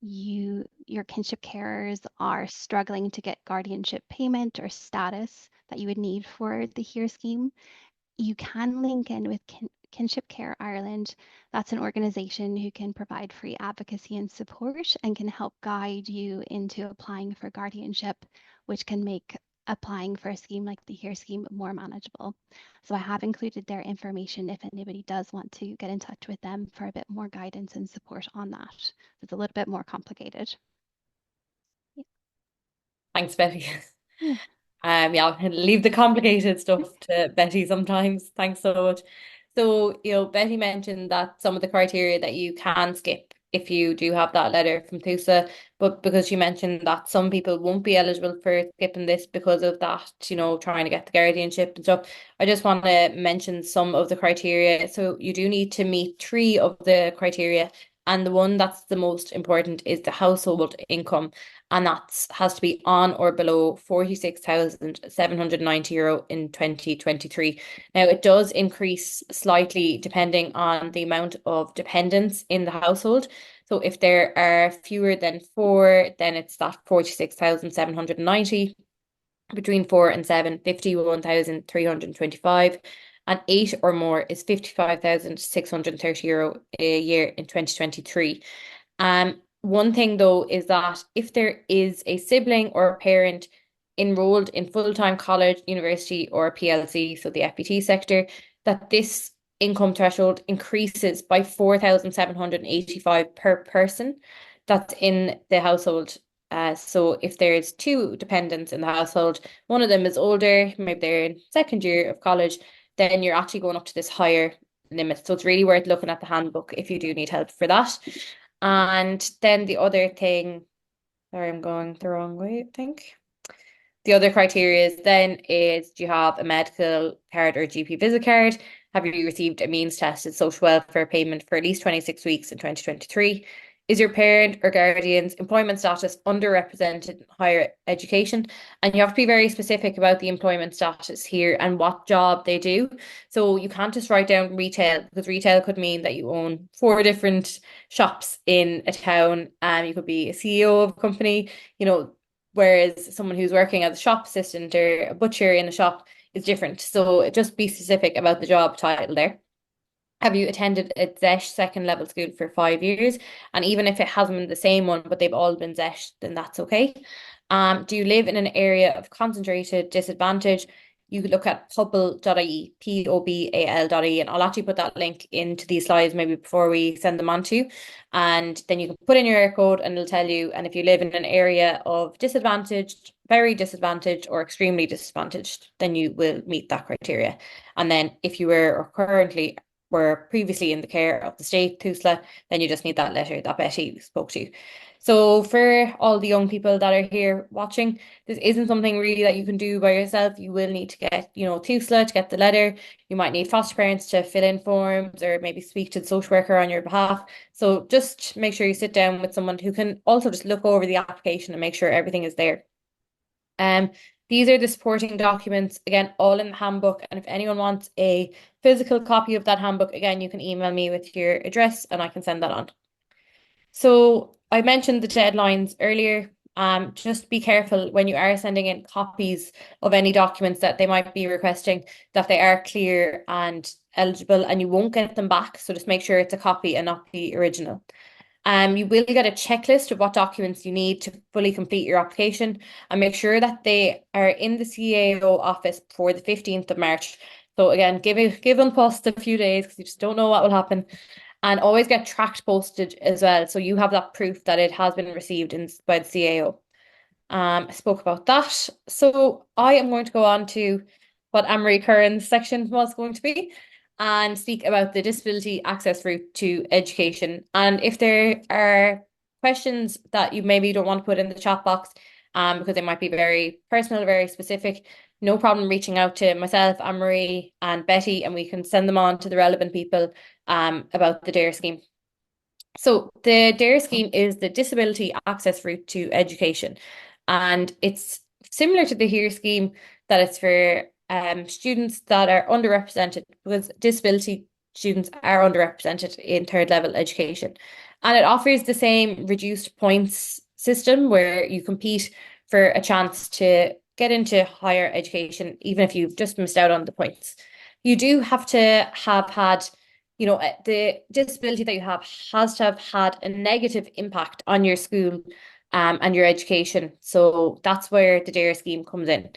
your kinship carers are struggling to get guardianship payment or status that you would need for the HERE scheme, you can link in with Kinship Care Ireland. That's an organization who can provide free advocacy and support and can help guide you into applying for guardianship, which can make applying for a scheme like the HERE scheme more manageable. So I have included their information if anybody does want to get in touch with them for a bit more guidance and support on that. It's a little bit more complicated. Yeah. Thanks, Betty. Yeah. Yeah, I'll leave the complicated stuff to Betty sometimes. Thanks so much. So, Betty mentioned that some of the criteria that you can skip if you do have that letter from TUSA, but because you mentioned that some people won't be eligible for skipping this because of that, trying to get the guardianship and stuff, I just want to mention some of the criteria. So you do need to meet three of the criteria, and the one that's the most important is the household income, and that has to be on or below 46,790 euro in 2023. Now, it does increase slightly depending on the amount of dependents in the household. So if there are fewer than four, then it's that 46,790. Between four and seven, 51,325. And eight or more is 55,630 euro a year in 2023. One thing though is that if there is a sibling or a parent enrolled in full-time college, university, or PLC, so the FBT sector, that this income threshold increases by 4,785 per person that's in the household. So if there's two dependents in the household, one of them is older, maybe they're in second year of college, then you're actually going up to this higher limit. So it's really worth looking at the handbook if you do need help for that. And then the other thing, sorry, I'm going the wrong way, I think. The other criteria is then is, do you have a medical card or GP visit card? Have you received a means tested social welfare payment for at least 26 weeks in 2023? Is your parent or guardian's employment status underrepresented in higher education? And you have to be very specific about the employment status here and what job they do. So you can't just write down retail, because retail could mean that you own four different shops in a town, and you could be a CEO of a company, whereas someone who's working as a shop assistant or a butcher in a shop is different. So just be specific about the job title there. Have you attended a ZESH second level school for 5 years? And even if it hasn't been the same one, but they've all been ZESH, then that's okay. Do you live in an area of concentrated disadvantage? You could look at pobal.ie, pobal.ie, and I'll actually put that link into these slides maybe before we send them on to you. And then you can put in your area code and it'll tell you. And if you live in an area of disadvantaged, very disadvantaged, or extremely disadvantaged, then you will meet that criteria. And then if you were or currently were previously in the care of the state, TUSLA, then you just need that letter that Betty spoke to. So for all the young people that are here watching, this isn't something really that you can do by yourself. You will need to get, TUSLA to get the letter. You might need foster parents to fill in forms or maybe speak to the social worker on your behalf. So just make sure you sit down with someone who can also just look over the application and make sure everything is there. These are the supporting documents, again, all in the handbook. And if anyone wants a physical copy of that handbook, again, you can email me with your address and I can send that on. So I mentioned the deadlines earlier. Just be careful when you are sending in copies of any documents that they might be requesting, that they are clear and eligible, and you won't get them back. So just make sure it's a copy and not the original. You will get a checklist of what documents you need to fully complete your application, and make sure that they are in the CAO office before the 15th of March. So again, give Unpost a few days because you just don't know what will happen. And always get tracked postage as well, so you have that proof that it has been received by the CAO. I spoke about that. So I am going to go on to what Anne-Marie Curran's section was going to be and speak about the disability access route to education. And if there are questions that you maybe don't want to put in the chat box, because they might be very personal, very specific, no problem reaching out to myself, Anne-Marie, and Betty, and we can send them on to the relevant people about the DARE scheme. So the DARE scheme is the Disability Access Route to Education, and it's similar to the HERE scheme, that it's for students that are underrepresented, because disability students are underrepresented in third level education. And it offers the same reduced points system where you compete for a chance to get into higher education, even if you've just missed out on the points. You do have to have had, the disability that you have has to have had a negative impact on your school and your education. So that's where the DARE scheme comes in.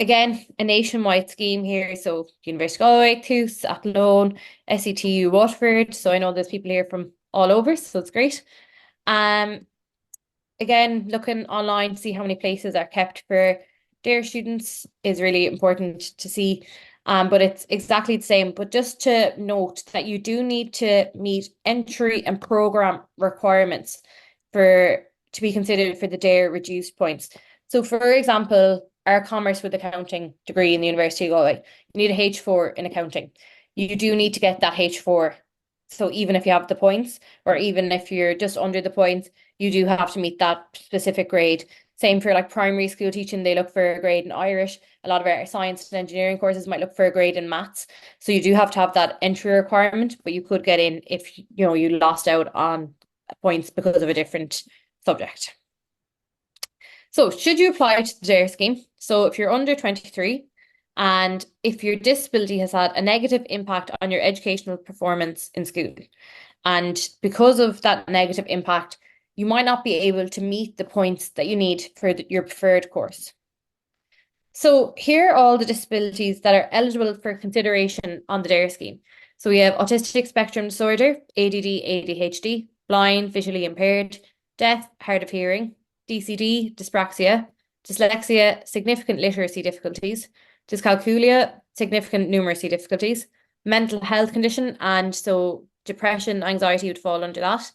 Again, a nationwide scheme here. So University of Galway, Toulouse, Athlone, SETU, Waterford. So I know there's people here from all over, so it's great. Again, looking online to see how many places are kept for DARE students is really important to see. But it's exactly the same. But just to note that you do need to meet entry and program requirements to be considered for the DARE reduced points. So for example, our commerce with accounting degree in the University of Galway, you need a H4 in accounting. You do need to get that H4. So even if you have the points, or even if you're just under the points, you do have to meet that specific grade. Same for like primary school teaching, they look for a grade in Irish. A lot of our science and engineering courses might look for a grade in maths. So you do have to have that entry requirement, but you could get in if you lost out on points because of a different subject. So should you apply to the DARE scheme? So if you're under 23 and if your disability has had a negative impact on your educational performance in school, and because of that negative impact, you might not be able to meet the points that you need for your preferred course. So here are all the disabilities that are eligible for consideration on the DARE scheme. So we have autistic spectrum disorder, ADD, ADHD, blind, visually impaired, deaf, hard of hearing, DCD, dyspraxia, dyslexia, significant literacy difficulties, dyscalculia, significant numeracy difficulties, mental health condition, and so depression, anxiety would fall under that,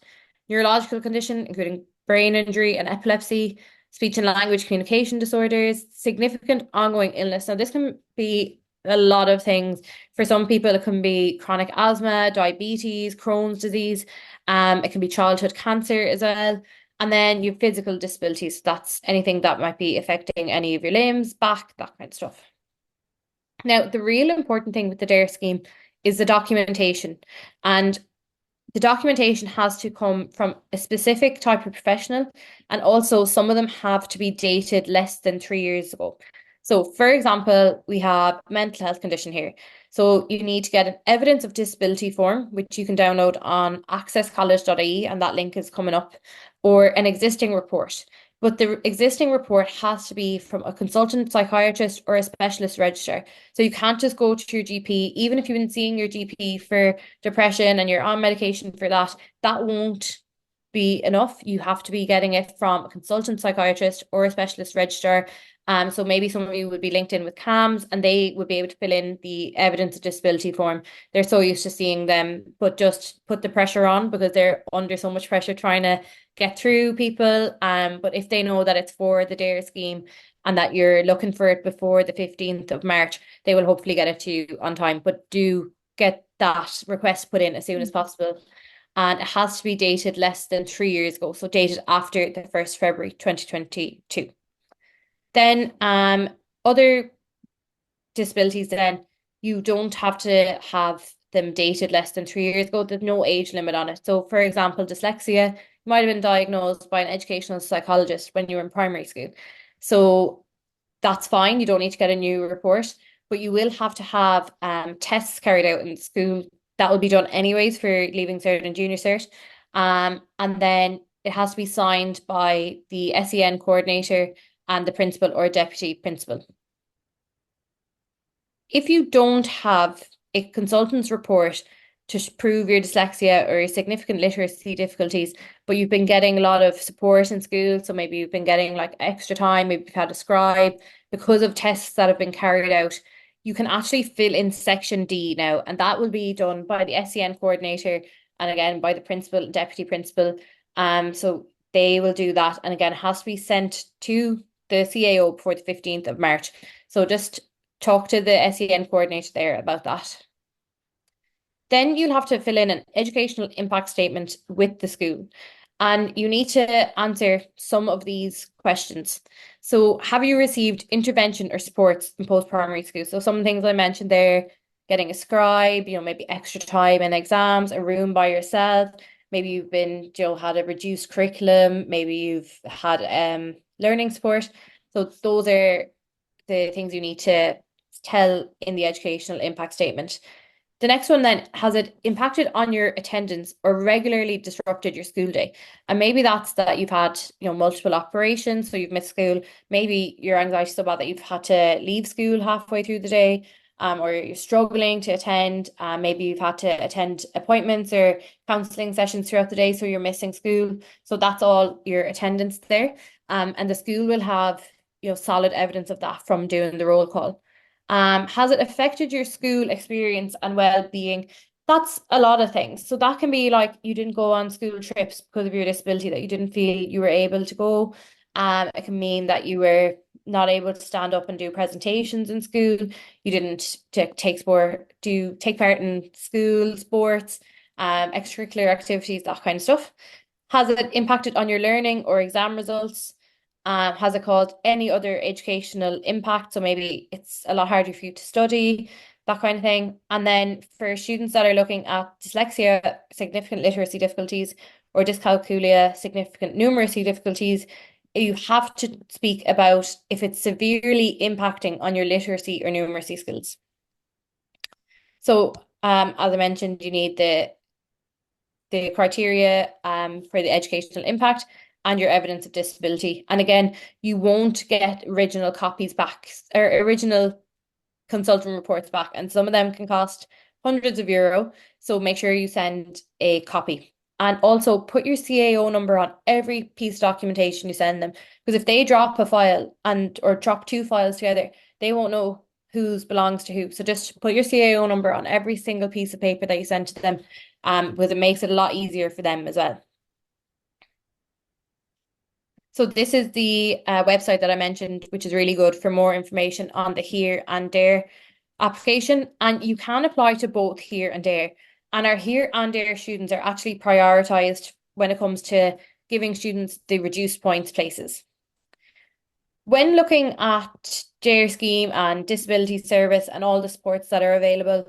neurological condition, including brain injury and epilepsy, speech and language communication disorders, significant ongoing illness. Now, this can be a lot of things. For some people, it can be chronic asthma, diabetes, Crohn's disease. It can be childhood cancer as well. And then you have physical disabilities. That's anything that might be affecting any of your limbs, back, that kind of stuff. Now, the real important thing with the DARE scheme is the documentation. And the documentation has to come from a specific type of professional, and also some of them have to be dated less than 3 years ago. So, for example, we have mental health condition here. So you need to get an evidence of disability form, which you can download on accesscollege.ie, and that link is coming up, or an existing report. But the existing report has to be from a consultant psychiatrist or a specialist registrar. So you can't just go to your GP, even if you've been seeing your GP for depression and you're on medication for that, that won't be enough. You have to be getting it from a consultant psychiatrist or a specialist registrar. So maybe some of you would be linked in with CAMS and they would be able to fill in the evidence of disability form. They're so used to seeing them, but just put the pressure on because they're under so much pressure trying to get through people. But if they know that it's for the DARE scheme and that you're looking for it before the 15th of March, they will hopefully get it to you on time. But do get that request put in as soon as possible. And it has to be dated less than 3 years ago, so dated after the 1st February 2022. Then other disabilities, then you don't have to have them dated less than 3 years ago. There's no age limit on it. So for example, dyslexia might have been diagnosed by an educational psychologist when you were in primary school. So that's fine. You don't need to get a new report, but you will have to have tests carried out in school that will be done anyways for Leaving Cert and Junior Cert. And then it has to be signed by the SEN coordinator and the principal or deputy principal. If you don't have a consultant's report to prove your dyslexia or your significant literacy difficulties, but you've been getting a lot of support in school, so maybe you've been getting like extra time, maybe you've had a scribe because of tests that have been carried out, you can actually fill in section D now, and that will be done by the SEN coordinator and again by the principal and deputy principal. So they will do that, and again, it has to be sent to the CAO before the 15th of March. So just talk to the SEN coordinator there about that. Then you'll have to fill in an educational impact statement with the school. And you need to answer some of these questions. So, have you received intervention or supports in post-primary school? So, some things I mentioned there, getting a scribe, maybe extra time in exams, a room by yourself. Maybe you've been, had a reduced curriculum. Maybe you've had learning support. So, those are the things you need to tell in the educational impact statement. The next one then, has it impacted on your attendance or regularly disrupted your school day? And maybe that's that you've had, multiple operations, so you've missed school. Maybe your anxiety is so bad that you've had to leave school halfway through the day, or you're struggling to attend. Maybe you've had to attend appointments or counselling sessions throughout the day, so you're missing school. So that's all your attendance there. And the school will have, solid evidence of that from doing the roll call. Has it affected your school experience and well-being? That's a lot of things. So that can be like you didn't go on school trips because of your disability, that you didn't feel you were able to go. It can mean that you were not able to stand up and do presentations in school. You didn't take part in school sports, extracurricular activities, that kind of stuff. Has it impacted on your learning or exam results? Has it caused any other educational impact? So maybe it's a lot harder for you to study, that kind of thing. And then for students that are looking at dyslexia, significant literacy difficulties, or dyscalculia, significant numeracy difficulties, you have to speak about if it's severely impacting on your literacy or numeracy skills. So, as I mentioned, you need the criteria for the educational impact and your evidence of disability. And again, you won't get original copies back or original consultant reports back, and some of them can cost hundreds of euro. So make sure you send a copy. And also put your CAO number on every piece of documentation you send them. Because if they drop a file or drop two files together, they won't know whose belongs to who. So just put your CAO number on every single piece of paper that you send to them, because it makes it a lot easier for them as well. So this is the website that I mentioned, which is really good for more information on the Here and There application. And you can apply to both Here and There. And our Here and There students are actually prioritised when it comes to giving students the reduced points places. When looking at Dare scheme and disability service and all the supports that are available,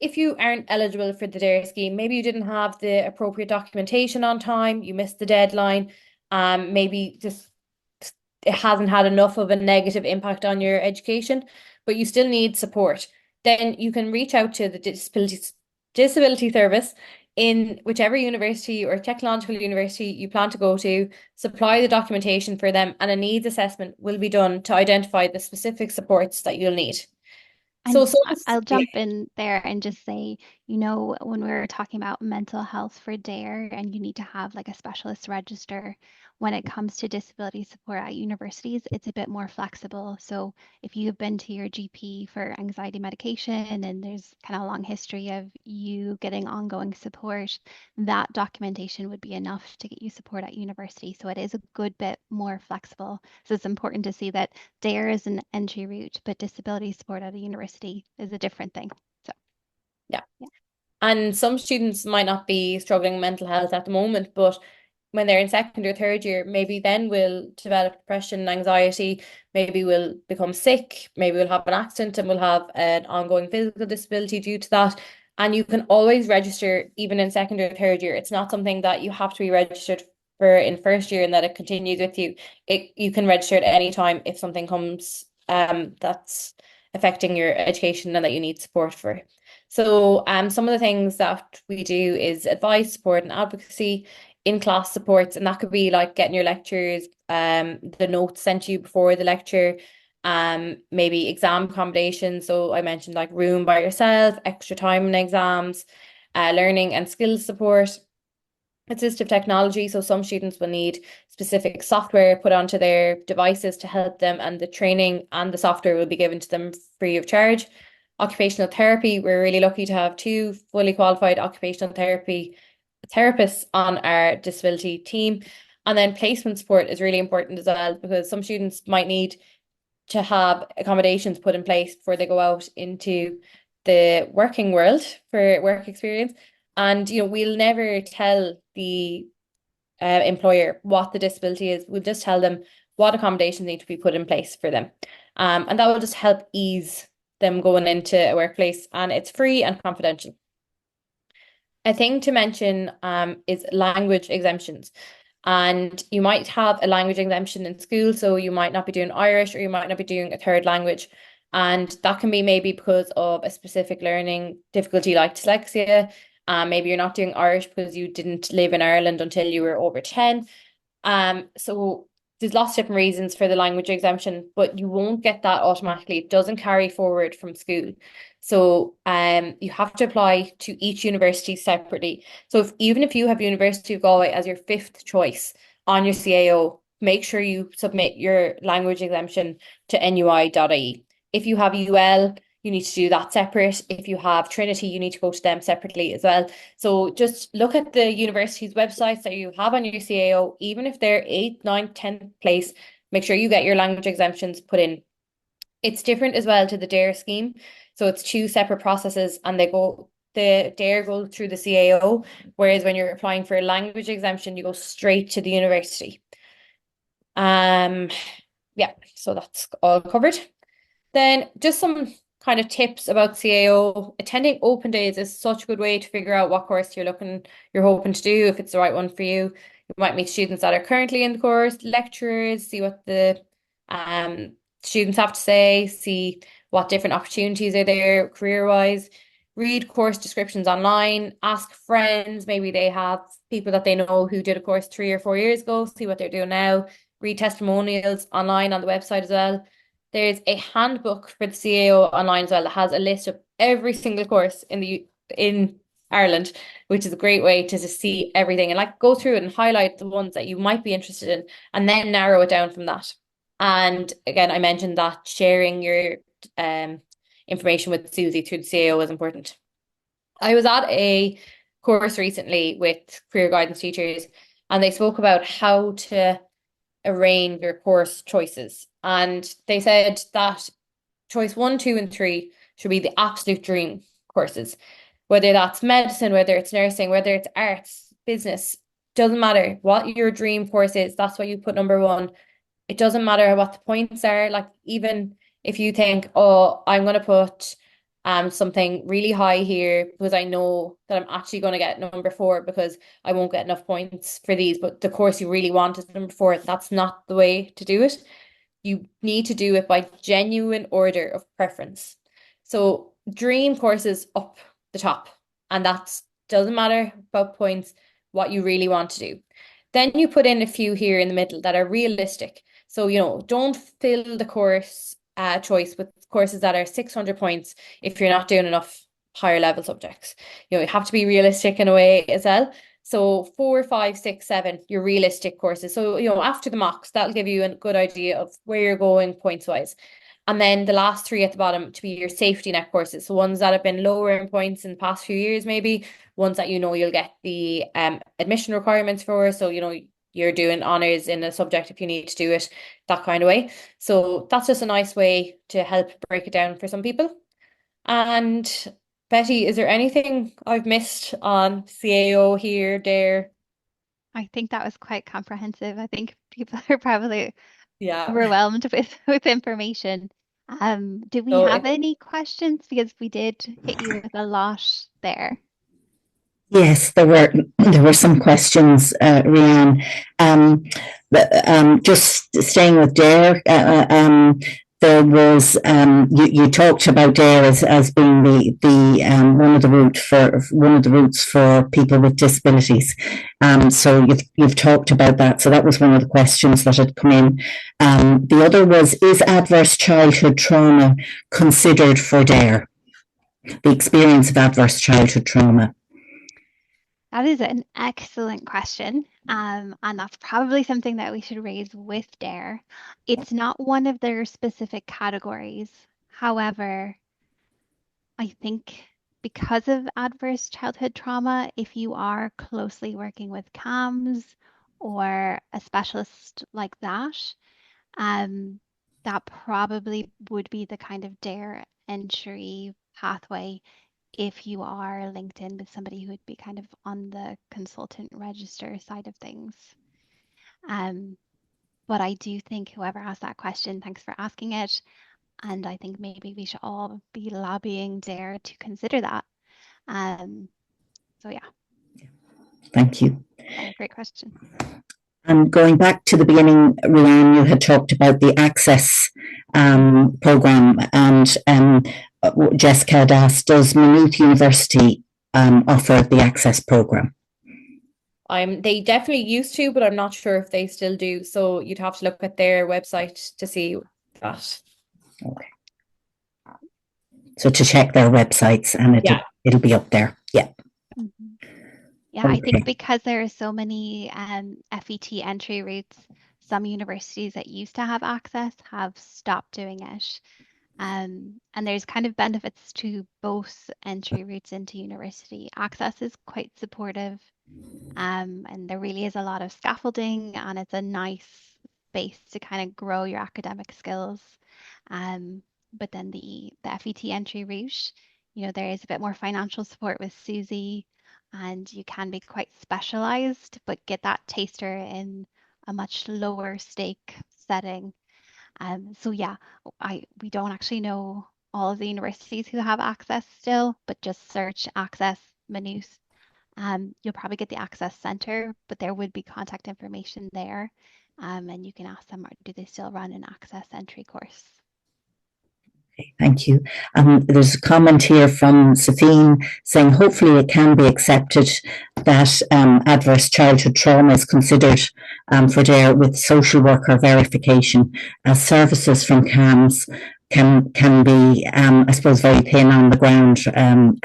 if you aren't eligible for the Dare scheme, maybe you didn't have the appropriate documentation on time, you missed the deadline, maybe just it hasn't had enough of a negative impact on your education, but you still need support, then you can reach out to the disability service in whichever university or technological university you plan to go to, supply the documentation for them, and a needs assessment will be done to identify the specific supports that you'll need. And I'll jump in there and just say, when we're talking about mental health for DARE and you need to have like a specialist register, when it comes to disability support at universities, it's a bit more flexible. So if you've been to your GP for anxiety medication and there's kind of a long history of you getting ongoing support, that documentation would be enough to get you support at university. So it is a good bit more flexible. So it's important to see that DARE is an entry route, but disability support at a university is a different thing. So, yeah. And some students might not be struggling with mental health at the moment, but when they're in second or third year, maybe then will develop depression, anxiety, maybe will become sick, maybe we'll have an accident and we'll have an ongoing physical disability due to that. And you can always register even in second or third year. It's not something that you have to be registered for in first year and that it continues with you. You can register at any time if something comes that's affecting your education and that you need support for. So some of the things that we do is advice, support, and advocacy, in-class supports, and that could be like getting your lectures, the notes sent to you before the lecture, maybe exam accommodation. So I mentioned like room by yourself, extra time in exams, learning and skills support, assistive technology. So some students will need specific software put onto their devices to help them, and the training and the software will be given to them free of charge. Occupational therapy, we're really lucky to have two fully qualified occupational therapy therapists on our disability team. And then placement support is really important as well, because some students might need to have accommodations put in place before they go out into the working world for work experience. And, we'll never tell the employer what the disability is. We'll just tell them what accommodations need to be put in place for them. And that will just help ease them going into a workplace, and it's free and confidential. A thing to mention is language exemptions. And you might have a language exemption in school, so you might not be doing Irish, or you might not be doing a third language. And that can be maybe because of a specific learning difficulty like dyslexia. Maybe you're not doing Irish because you didn't live in Ireland until you were over 10. So there's lots of different reasons for the language exemption, but you won't get that automatically. It doesn't carry forward from school. So you have to apply to each university separately. So even if you have University of Galway as your fifth choice on your CAO, make sure you submit your language exemption to nui.ie. If you have UL, you need to do that separate. If you have Trinity, you need to go to them separately as well. So just look at the university's websites that you have on your CAO, even if they're 8th, 9th, 10th place, make sure you get your language exemptions put in. It's different as well to the DARE scheme. So it's two separate processes, and the DARE goes through the CAO, whereas when you're applying for a language exemption, you go straight to the university. Yeah, so that's all covered. Then just some kind of tips about CAO. Attending open days is such a good way to figure out what course you're hoping to do, if it's the right one for you. You might meet students that are currently in the course, lecturers, see what the students have to say, see what different opportunities are there career-wise. Read course descriptions online, ask friends, maybe they have people that they know who did a course 3 or 4 years ago, see what they're doing now. Read testimonials online on the website as well. There's a handbook for the CAO online as well that has a list of every single course in Ireland, which is a great way to just see everything and like go through it and highlight the ones that you might be interested in, and then narrow it down from that. And again, I mentioned that sharing your information with Susie through the CAO is important. I was at a course recently with career guidance teachers, and they spoke about how to arrange your course choices. And they said that choice 1, 2, and 3 should be the absolute dream courses. Whether that's medicine, whether it's nursing, whether it's arts, business, doesn't matter what your dream course is, that's what you put number 1. It doesn't matter what the points are. Like, even if you think, oh, I'm going to put something really high here because I know that I'm actually going to get number 4 because I won't get enough points for these, but the course you really want is number 4. That's not the way to do it. You need to do it by genuine order of preference. So dream courses up the top, and that doesn't matter about points, what you really want to do. Then you put in a few here in the middle that are realistic. So, don't fill the course choice with courses that are 600 points if you're not doing enough higher level subjects. You have to be realistic in a way as well. So 4, 5, 6, 7, your realistic courses. So, after the mocks, that'll give you a good idea of where you're going points wise. And then the last 3 at the bottom to be your safety net courses. So ones that have been lower in points in the past few years, maybe ones that you'll get the admission requirements for. So, you're doing honours in a subject if you need to do it, that kind of way. So that's just a nice way to help break it down for some people. And Betty, is there anything I've missed on CAO here, there? I think that was quite comprehensive. I think people are probably Yeah. overwhelmed with information. Do we So have any questions? Because we did hit you with a lot there. Yes, there were some questions, Rianne. Just staying with Dare, there was you talked about DARE as being the one of the routes for people with disabilities. So you've talked about that. So that was one of the questions that had come in. The other was, is adverse childhood trauma considered for DARE? The experience of adverse childhood trauma. That is an excellent question. And that's probably something that we should raise with DARE. It's not one of their specific categories. However, I think because of adverse childhood trauma, if you are closely working with CAMS or a specialist like that, um, that probably would be the kind of DARE entry pathway if you are linked in with somebody who would be kind of on the consultant register side of things. Um, but I do think whoever asked that question, thanks for asking it. And I think maybe we should all be lobbying DARE to consider that. So yeah. Thank you. Great question. And going back to the beginning, Rianne, you had talked about the Access program, and Jessica had asked, does Maynooth University offer the Access program? They definitely used to, but I'm not sure if they still do. So you'd have to look at their website to see that. Okay. So to check their websites, and it'll be up there. Yeah. Mm-hmm. Yeah, okay. I think because there are so many FET entry routes, some universities that used to have access have stopped doing it. And there's kind of benefits to both entry routes into university. Access is quite supportive, and there really is a lot of scaffolding, and it's a nice space to kind of grow your academic skills. But then the FET entry route, there is a bit more financial support with Susie, and you can be quite specialized, but get that taster in a much lower stake setting. So yeah, we don't actually know all of the universities who have access still, but just search Access Maynooth. You'll probably get the Access Center, but there would be contact information there. And you can ask them, do they still run an Access entry course? Okay, thank you. There's a comment here from Safine saying, hopefully it can be accepted that adverse childhood trauma is considered for DARE with social worker verification, as services from CAMS can be, I suppose, very thin on the ground, and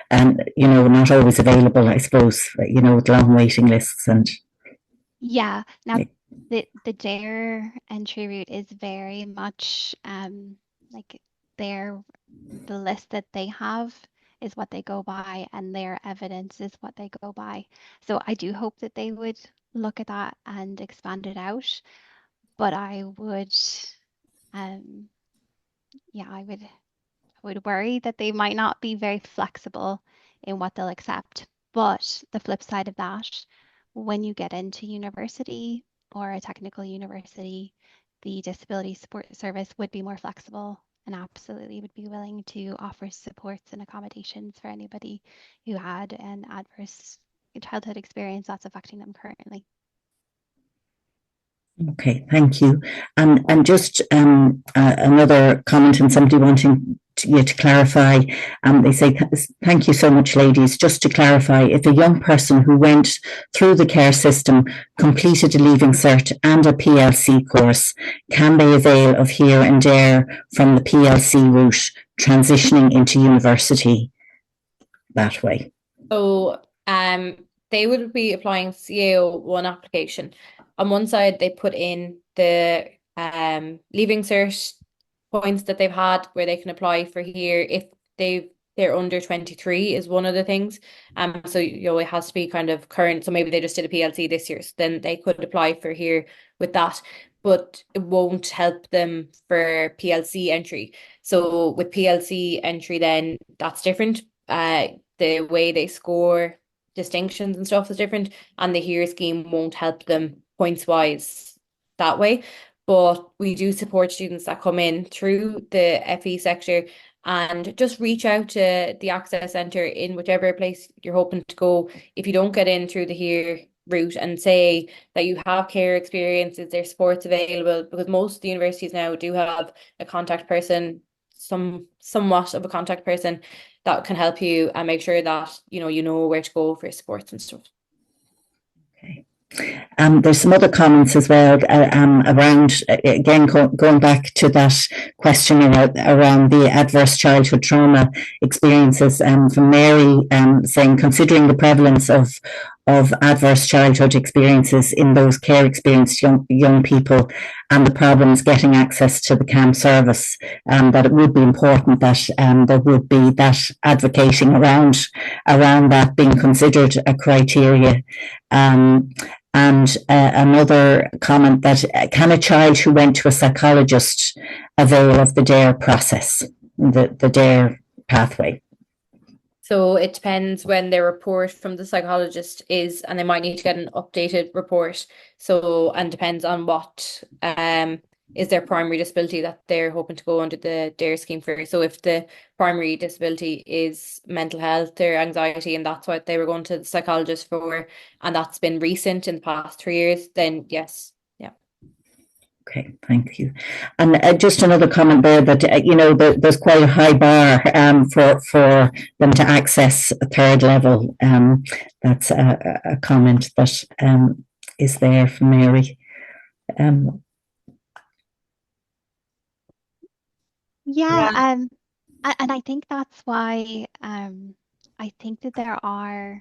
not always available, I suppose, with long waiting lists and. Yeah. Now the DARE entry route is very much like the list that they have is what they go by, and their evidence is what they go by. So I do hope that they would look at that and expand it out. But I would, I would worry that they might not be very flexible in what they'll accept. But the flip side of that, when you get into university or a technical university, the disability support service would be more flexible and absolutely would be willing to offer supports and accommodations for anybody who had an adverse childhood experience that's affecting them currently. Okay, thank you. And just another comment and somebody wanting to clarify. They say, thank you so much, ladies. Just to clarify, if a young person who went through the care system, completed a Leaving Cert and a PLC course, can they avail of Here and Dare from the PLC route, transitioning into university that way? So they would be applying CAO1 application. On one side, they put in the Leaving Cert points that they've had where they can apply for here if they're under 23 is one of the things. So it has to be kind of current. So maybe they just did a PLC this year, so then they could apply for here with that, but it won't help them for PLC entry. So with PLC entry, then that's different. The way they score distinctions and stuff is different, and the HERE scheme won't help them points wise that way. But we do support students that come in through the FE sector, and just reach out to the Access Centre in whichever place you're hoping to go. If you don't get in through the HERE, route and say that you have care experience, is there sports available? Because most of the universities now do have a contact person, somewhat of a contact person that can help you and make sure that you know where to go for sports and stuff. Okay. There's some other comments as well around, again, going back to that question around the adverse childhood trauma experiences from Mary, saying, considering the prevalence of adverse childhood experiences in those care experienced young people and the problems getting access to the CAM service, that it would be important that there would be that advocating around that being considered a criteria. And another comment that can a child who went to a psychologist avail of the DARE process, the DARE pathway? So it depends when their report from the psychologist is, and they might need to get an updated report. So, and depends on what is their primary disability that they're hoping to go under the DARE scheme for. So if the primary disability is mental health or anxiety, and that's what they were going to the psychologist for, and that's been recent in the past 3 years, then yes. Okay, thank you. And just another comment there that, there's quite a high bar for them to access a third level. That's a comment that is there from Mary. And I think that's why I think that there are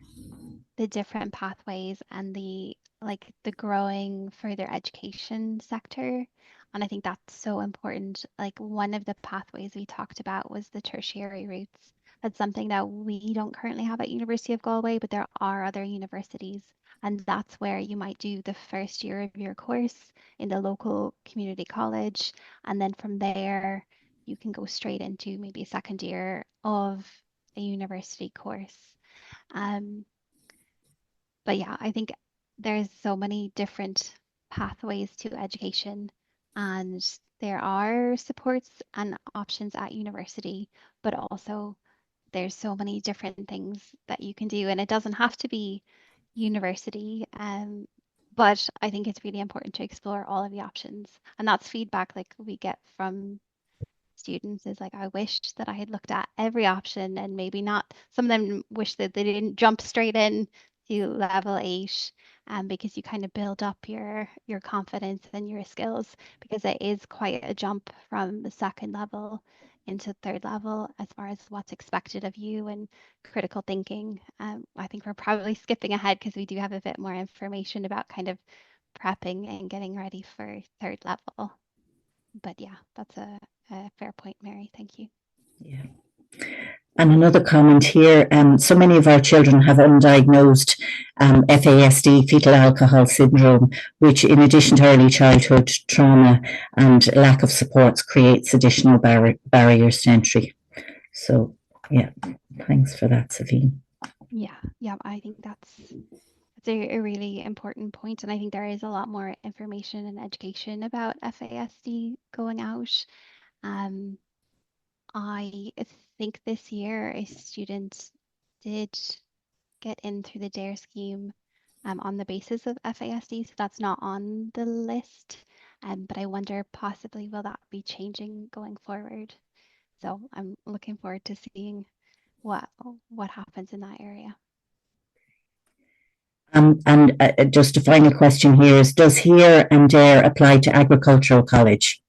the different pathways and the growing further education sector. And I think that's so important. Like one of the pathways we talked about was the tertiary routes. That's something that we don't currently have at University of Galway, but there are other universities. And that's where you might do the first year of your course in the local community college. And then from there, you can go straight into maybe a second year of a university course. But yeah, I think there's so many different pathways to education, and there are supports and options at university, but also there's so many different things that you can do, and it doesn't have to be university. But I think it's really important to explore all of the options, and that's feedback like we get from students is like, I wished that I had looked at every option and maybe not. Some of them wish that they didn't jump straight in to level 8, because you kind of build up your confidence and your skills because it is quite a jump from the second level into third level as far as what's expected of you and critical thinking. I think we're probably skipping ahead because we do have a bit more information about kind of prepping and getting ready for third level. But yeah, that's a fair point, Mary. Thank you. Yeah. And another comment here, so many of our children have undiagnosed FASD, fetal alcohol syndrome, which in addition to early childhood trauma and lack of supports creates additional barriers to entry. So yeah, thanks for that, Savine. Yeah, I think that's a really important point, and I think there is a lot more information and education about FASD going out. I think this year a student did get in through the DARE scheme on the basis of FASD, so that's not on the list. But I wonder possibly will that be changing going forward? So I'm looking forward to seeing what happens in that area. And just a final question here is, does HERE and DARE apply to Agricultural College?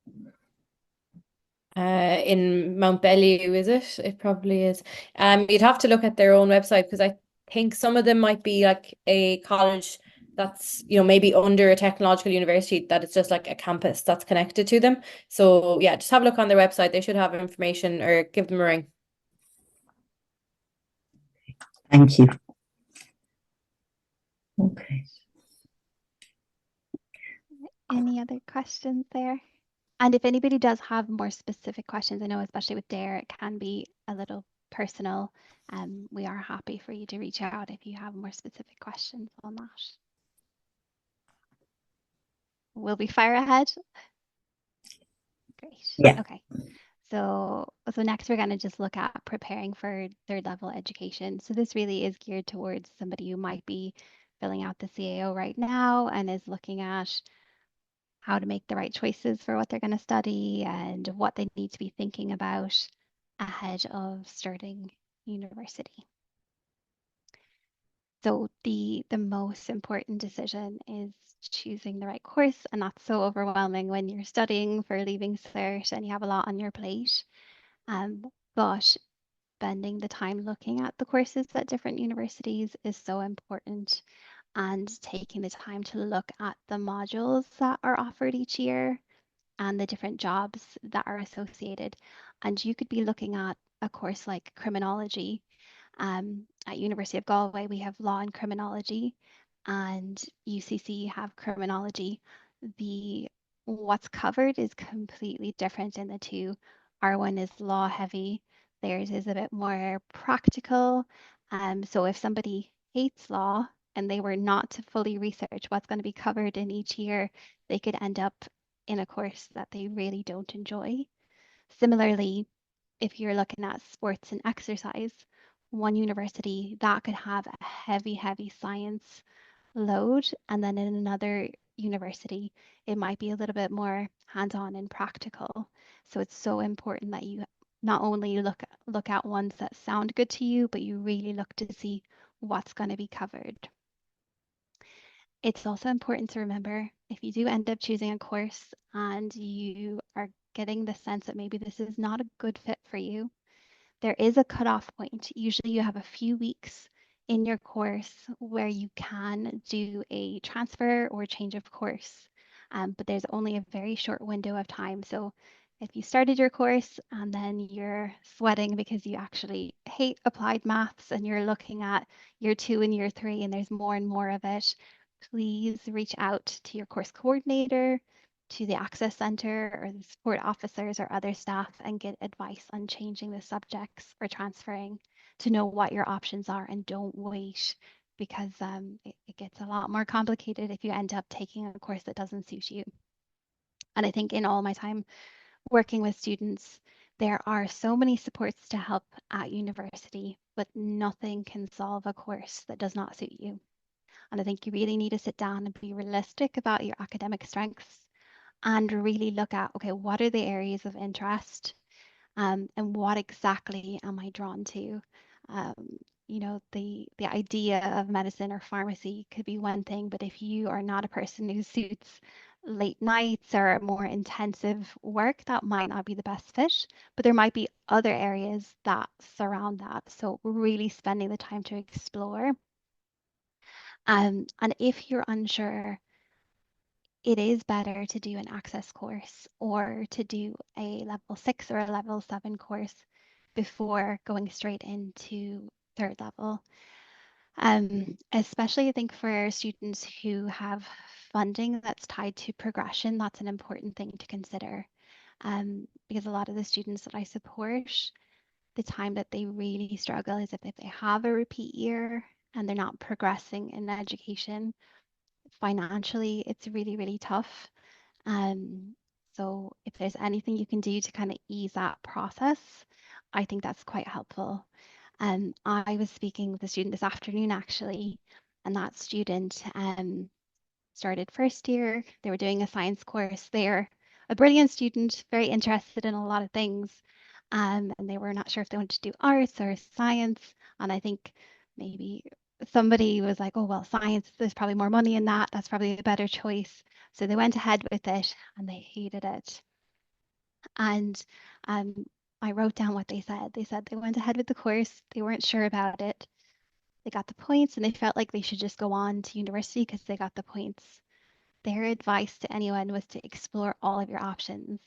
In Mount Bellew, is it? It probably is. You'd have to look at their own website because I think some of them might be like a college that's, maybe under a technological university that it's just like a campus that's connected to them. So yeah, just have a look on their website. They should have information, or give them a ring. Thank you. Okay. Any other questions there? And if anybody does have more specific questions, I know especially with DARE, it can be a little personal. We are happy for you to reach out if you have more specific questions on that. Will we fire ahead? Great. Yeah. Okay. So next we're going to just look at preparing for third level education. So this really is geared towards somebody who might be filling out the CAO right now and is looking at how to make the right choices for what they're going to study and what they need to be thinking about ahead of starting university. So the most important decision is choosing the right course, and that's so overwhelming when you're studying for leaving cert and you have a lot on your plate. But spending the time looking at the courses at different universities is so important, and taking the time to look at the modules that are offered each year and the different jobs that are associated. And you could be looking at a course like criminology. At University of Galway, we have law and criminology, and UCC have criminology. The what's covered is completely different in the two. Our one is law heavy, theirs is a bit more practical. So if somebody hates law and they were not to fully research what's going to be covered in each year, they could end up in a course that they really don't enjoy. Similarly, if you're looking at sports and exercise, one university that could have a heavy, heavy science load, and then in another university, it might be a little bit more hands-on and practical. So it's so important that you not only look at ones that sound good to you, but you really look to see what's going to be covered. It's also important to remember if you do end up choosing a course and you are getting the sense that maybe this is not a good fit for you, there is a cutoff point. Usually you have a few weeks in your course where you can do a transfer or change of course, but there's only a very short window of time. So if you started your course and then you're sweating because you actually hate applied maths and you're looking at year 2 and year 3 and there's more and more of it, please reach out to your course coordinator, to the Access Center or the support officers or other staff and get advice on changing the subjects or transferring to know what your options are, and don't wait because it gets a lot more complicated if you end up taking a course that doesn't suit you. And I think in all my time working with students, there are so many supports to help at university, but nothing can solve a course that does not suit you. And I think you really need to sit down and be realistic about your academic strengths and really look at, okay, what are the areas of interest, and what exactly am I drawn to? Um, the idea of medicine or pharmacy could be one thing, but if you are not a person who suits late nights or more intensive work, that might not be the best fit, but there might be other areas that surround that. So really spending the time to explore. And if you're unsure, it is better to do an access course or to do a level 6 or a level 7 course before going straight into third level. Especially I think for students who have funding that's tied to progression, that's an important thing to consider. Because a lot of the students that I support, the time that they really struggle is if they have a repeat year and they're not progressing in education. Financially, it's really, really tough. So if there's anything you can do to kind of ease that process, I think that's quite helpful. I was speaking with a student this afternoon actually, and that student started first year. They were doing a science course. They're a brilliant student, very interested in a lot of things. And they were not sure if they wanted to do arts or science. And I think maybe somebody was like, oh, well, science, there's probably more money in that. That's probably a better choice. So they went ahead with it and they hated it. And um, I wrote down what they said. They said they went ahead with the course. They weren't sure about it. They got the points and they felt like they should just go on to university because they got the points. Their advice to anyone was to explore all of your options.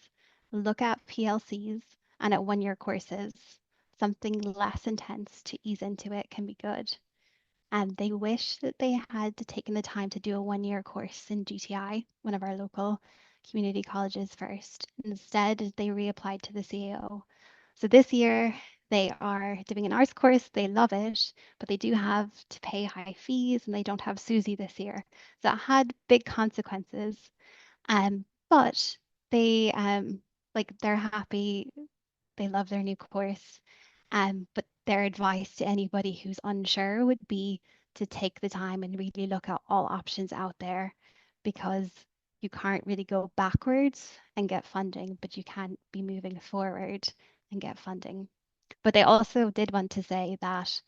Look at PLCs and at one-year courses. Something less intense to ease into it can be good. And they wish that they had taken the time to do a one-year course in GTI, one of our local community colleges first. Instead, they reapplied to the CAO. So this year, they are doing an arts course. They love it, but they do have to pay high fees and they don't have Susie this year. So it had big consequences. But they they're happy. They love their new course. But their advice to anybody who's unsure would be to take the time and really look at all options out there, because you can't really go backwards and get funding, but you can be moving forward and get funding. But they also did want to say that,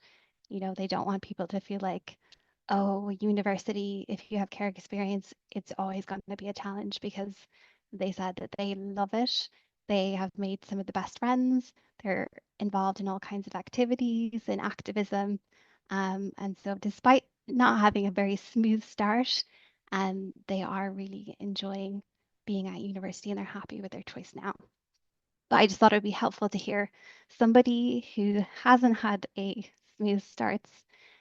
they don't want people to feel like, oh, university, if you have care experience, it's always going to be a challenge, because they said that they love it. They have made some of the best friends. They're involved in all kinds of activities and activism. And so, despite not having a very smooth start, they are really enjoying being at university and they're happy with their choice now. But I just thought it would be helpful to hear somebody who hasn't had a smooth start's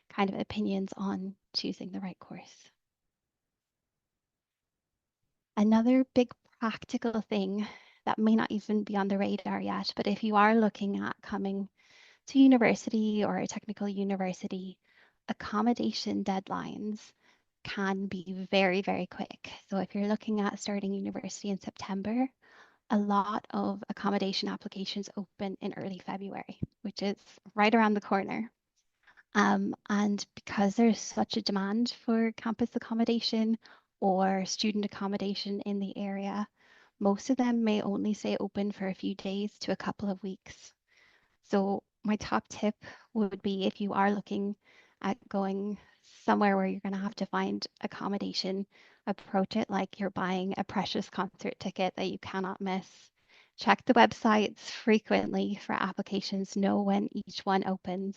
kind of opinions on choosing the right course. Another big practical thing that may not even be on the radar yet, but if you are looking at coming to university or a technical university, accommodation deadlines can be very, very quick. So if you're looking at starting university in September, a lot of accommodation applications open in early February, which is right around the corner. And because there's such a demand for campus accommodation or student accommodation in the area, most of them may only stay open for a few days to a couple of weeks. So my top tip would be, if you are looking at going somewhere where you're going to have to find accommodation, approach it like you're buying a precious concert ticket that you cannot miss. Check the websites frequently for applications, know when each one opens,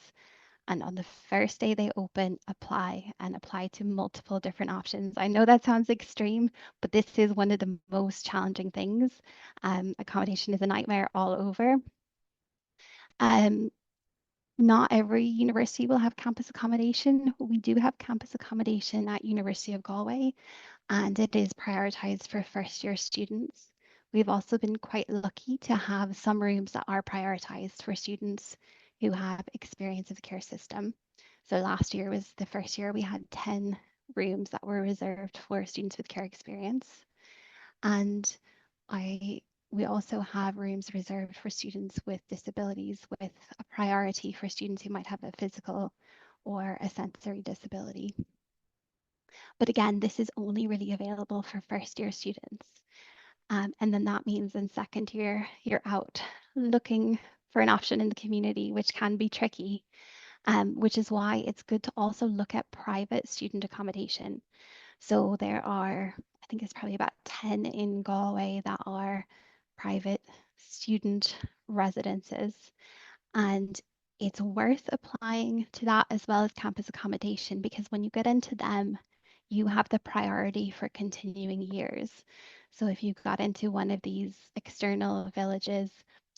and on the first day they open, apply and apply to multiple different options. I know that sounds extreme, but this is one of the most challenging things. Accommodation is a nightmare all over. Um, Not every university will have campus accommodation. We do have campus accommodation at University of Galway, and it is prioritized for first year students. We've also been quite lucky to have some rooms that are prioritized for students who have experience of the care system. So last year was the first year we had 10 rooms that were reserved for students with care experience. And I we also have rooms reserved for students with disabilities, with a priority for students who might have a physical or a sensory disability. But again, this is only really available for first year students. And then that means in second year, you're out looking for an option in the community, which can be tricky, which is why it's good to also look at private student accommodation. So there are, I think it's probably about 10 in Galway that are private student residences. And it's worth applying to that as well as campus accommodation, because when you get into them, you have the priority for continuing years. So if you got into one of these external villages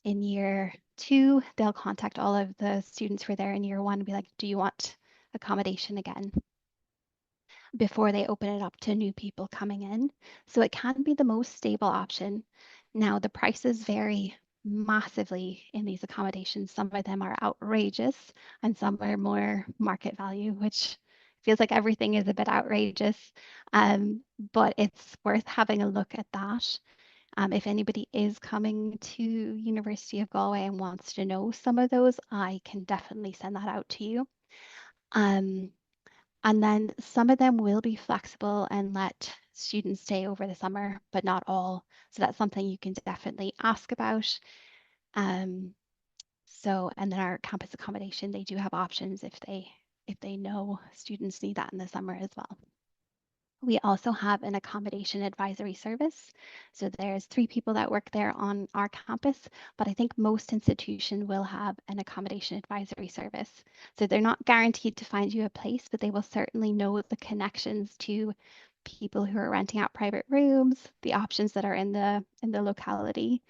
in year 2, they'll contact all of the students who are there in year 1 and be like, do you want accommodation again? Before they open it up to new people coming in. So it can be the most stable option. Now, the prices vary massively in these accommodations. Some of them are outrageous and some are more market value, which feels like everything is a bit outrageous. But it's worth having a look at that. If anybody is coming to University of Galway and wants to know some of those, I can definitely send that out to you. And then some of them will be flexible and let students stay over the summer, but not all. So that's something you can definitely ask about. And then our campus accommodation, they do have options if they know students need that in the summer as well. We also have an accommodation advisory service. So there's 3 people that work there on our campus, but I think most institutions will have an accommodation advisory service. So they're not guaranteed to find you a place, but they will certainly know the connections to people who are renting out private rooms, the options that are in the locality.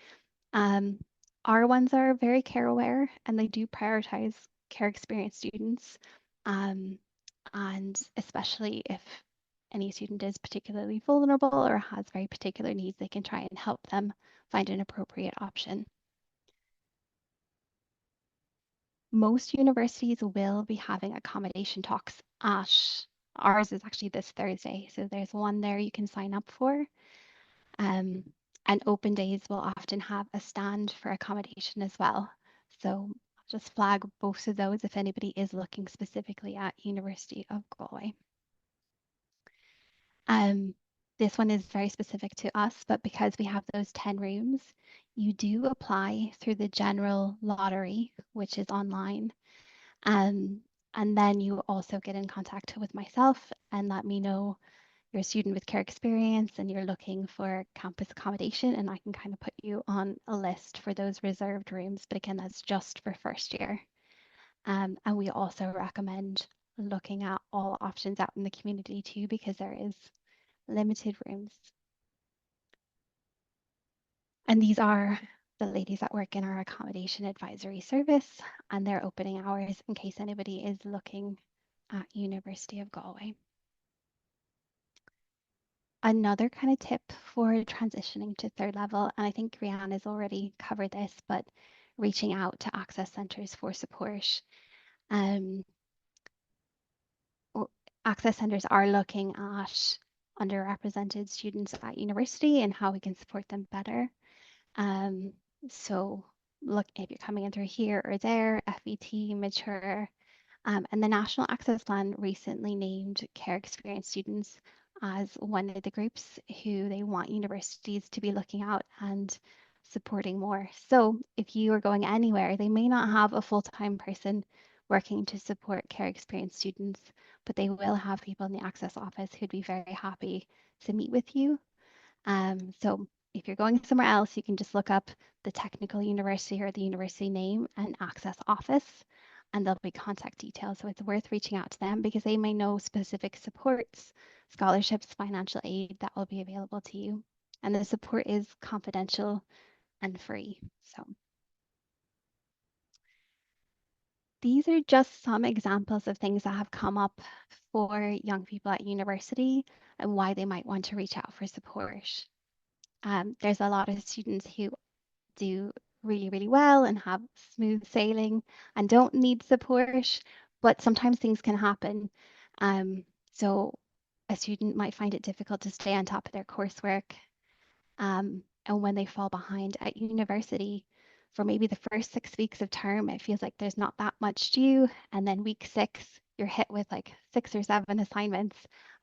Our ones are very care aware and they do prioritize care experienced students. And especially if any student is particularly vulnerable or has very particular needs, they can try and help them find an appropriate option. Most universities will be having accommodation talks at ours is actually this Thursday. So there's one there you can sign up for. And open days will often have a stand for accommodation as well. So just flag both of those if anybody is looking specifically at University of Galway. Um, this one is very specific to us, but because we have those 10 rooms, you do apply through the general lottery, which is online. And then you also get in contact with myself and let me know you're a student with care experience and you're looking for campus accommodation, and I can kind of put you on a list for those reserved rooms. But again, that's just for first year. And we also recommend looking at all options out in the community too, because there is limited rooms. And these are the ladies that work in our accommodation advisory service, and their opening hours in case anybody is looking at University of Galway. Another kind of tip for transitioning to third level, and I think Rianne has already covered this, but reaching out to access centres for support. Access centres are looking at underrepresented students at university and how we can support them better. So look, if you're coming in through here or there, FET, mature, and the National Access Plan recently named care experience students as one of the groups who they want universities to be looking out and supporting more. So if you are going anywhere, they may not have a full-time person working to support care experience students, but they will have people in the access office who'd be very happy to meet with you. So if you're going somewhere else, you can just look up the technical university or the university name and access office, and there'll be contact details. So it's worth reaching out to them because they may know specific supports, scholarships, financial aid that will be available to you. And the support is confidential and free. So these are just some examples of things that have come up for young people at university and why they might want to reach out for support. There's a lot of students who do really, really well and have smooth sailing and don't need support, but sometimes things can happen. So a student might find it difficult to stay on top of their coursework. And when they fall behind at university, for maybe the first 6 weeks of term, it feels like there's not that much due. And then week 6, you're hit with like 6 or 7 assignments.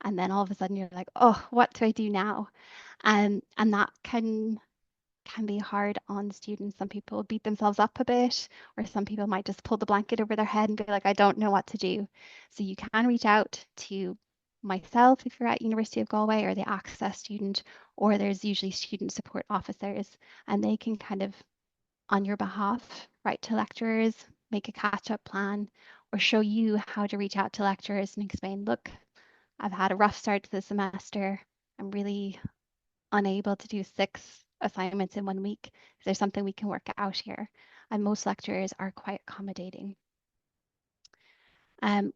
And then all of a sudden you're like, oh, what do I do now? And that can be hard on students. Some people beat themselves up a bit, or some people might just pull the blanket over their head and be like, I don't know what to do. So you can reach out to myself if you're at University of Galway or the Access student, or there's usually student support officers, and they can kind of, on your behalf, write to lecturers, make a catch-up plan, or show you how to reach out to lecturers and explain, look, I've had a rough start to the semester. I'm really unable to do 6 assignments in one week. Is there something we can work out here? And most lecturers are quite accommodating.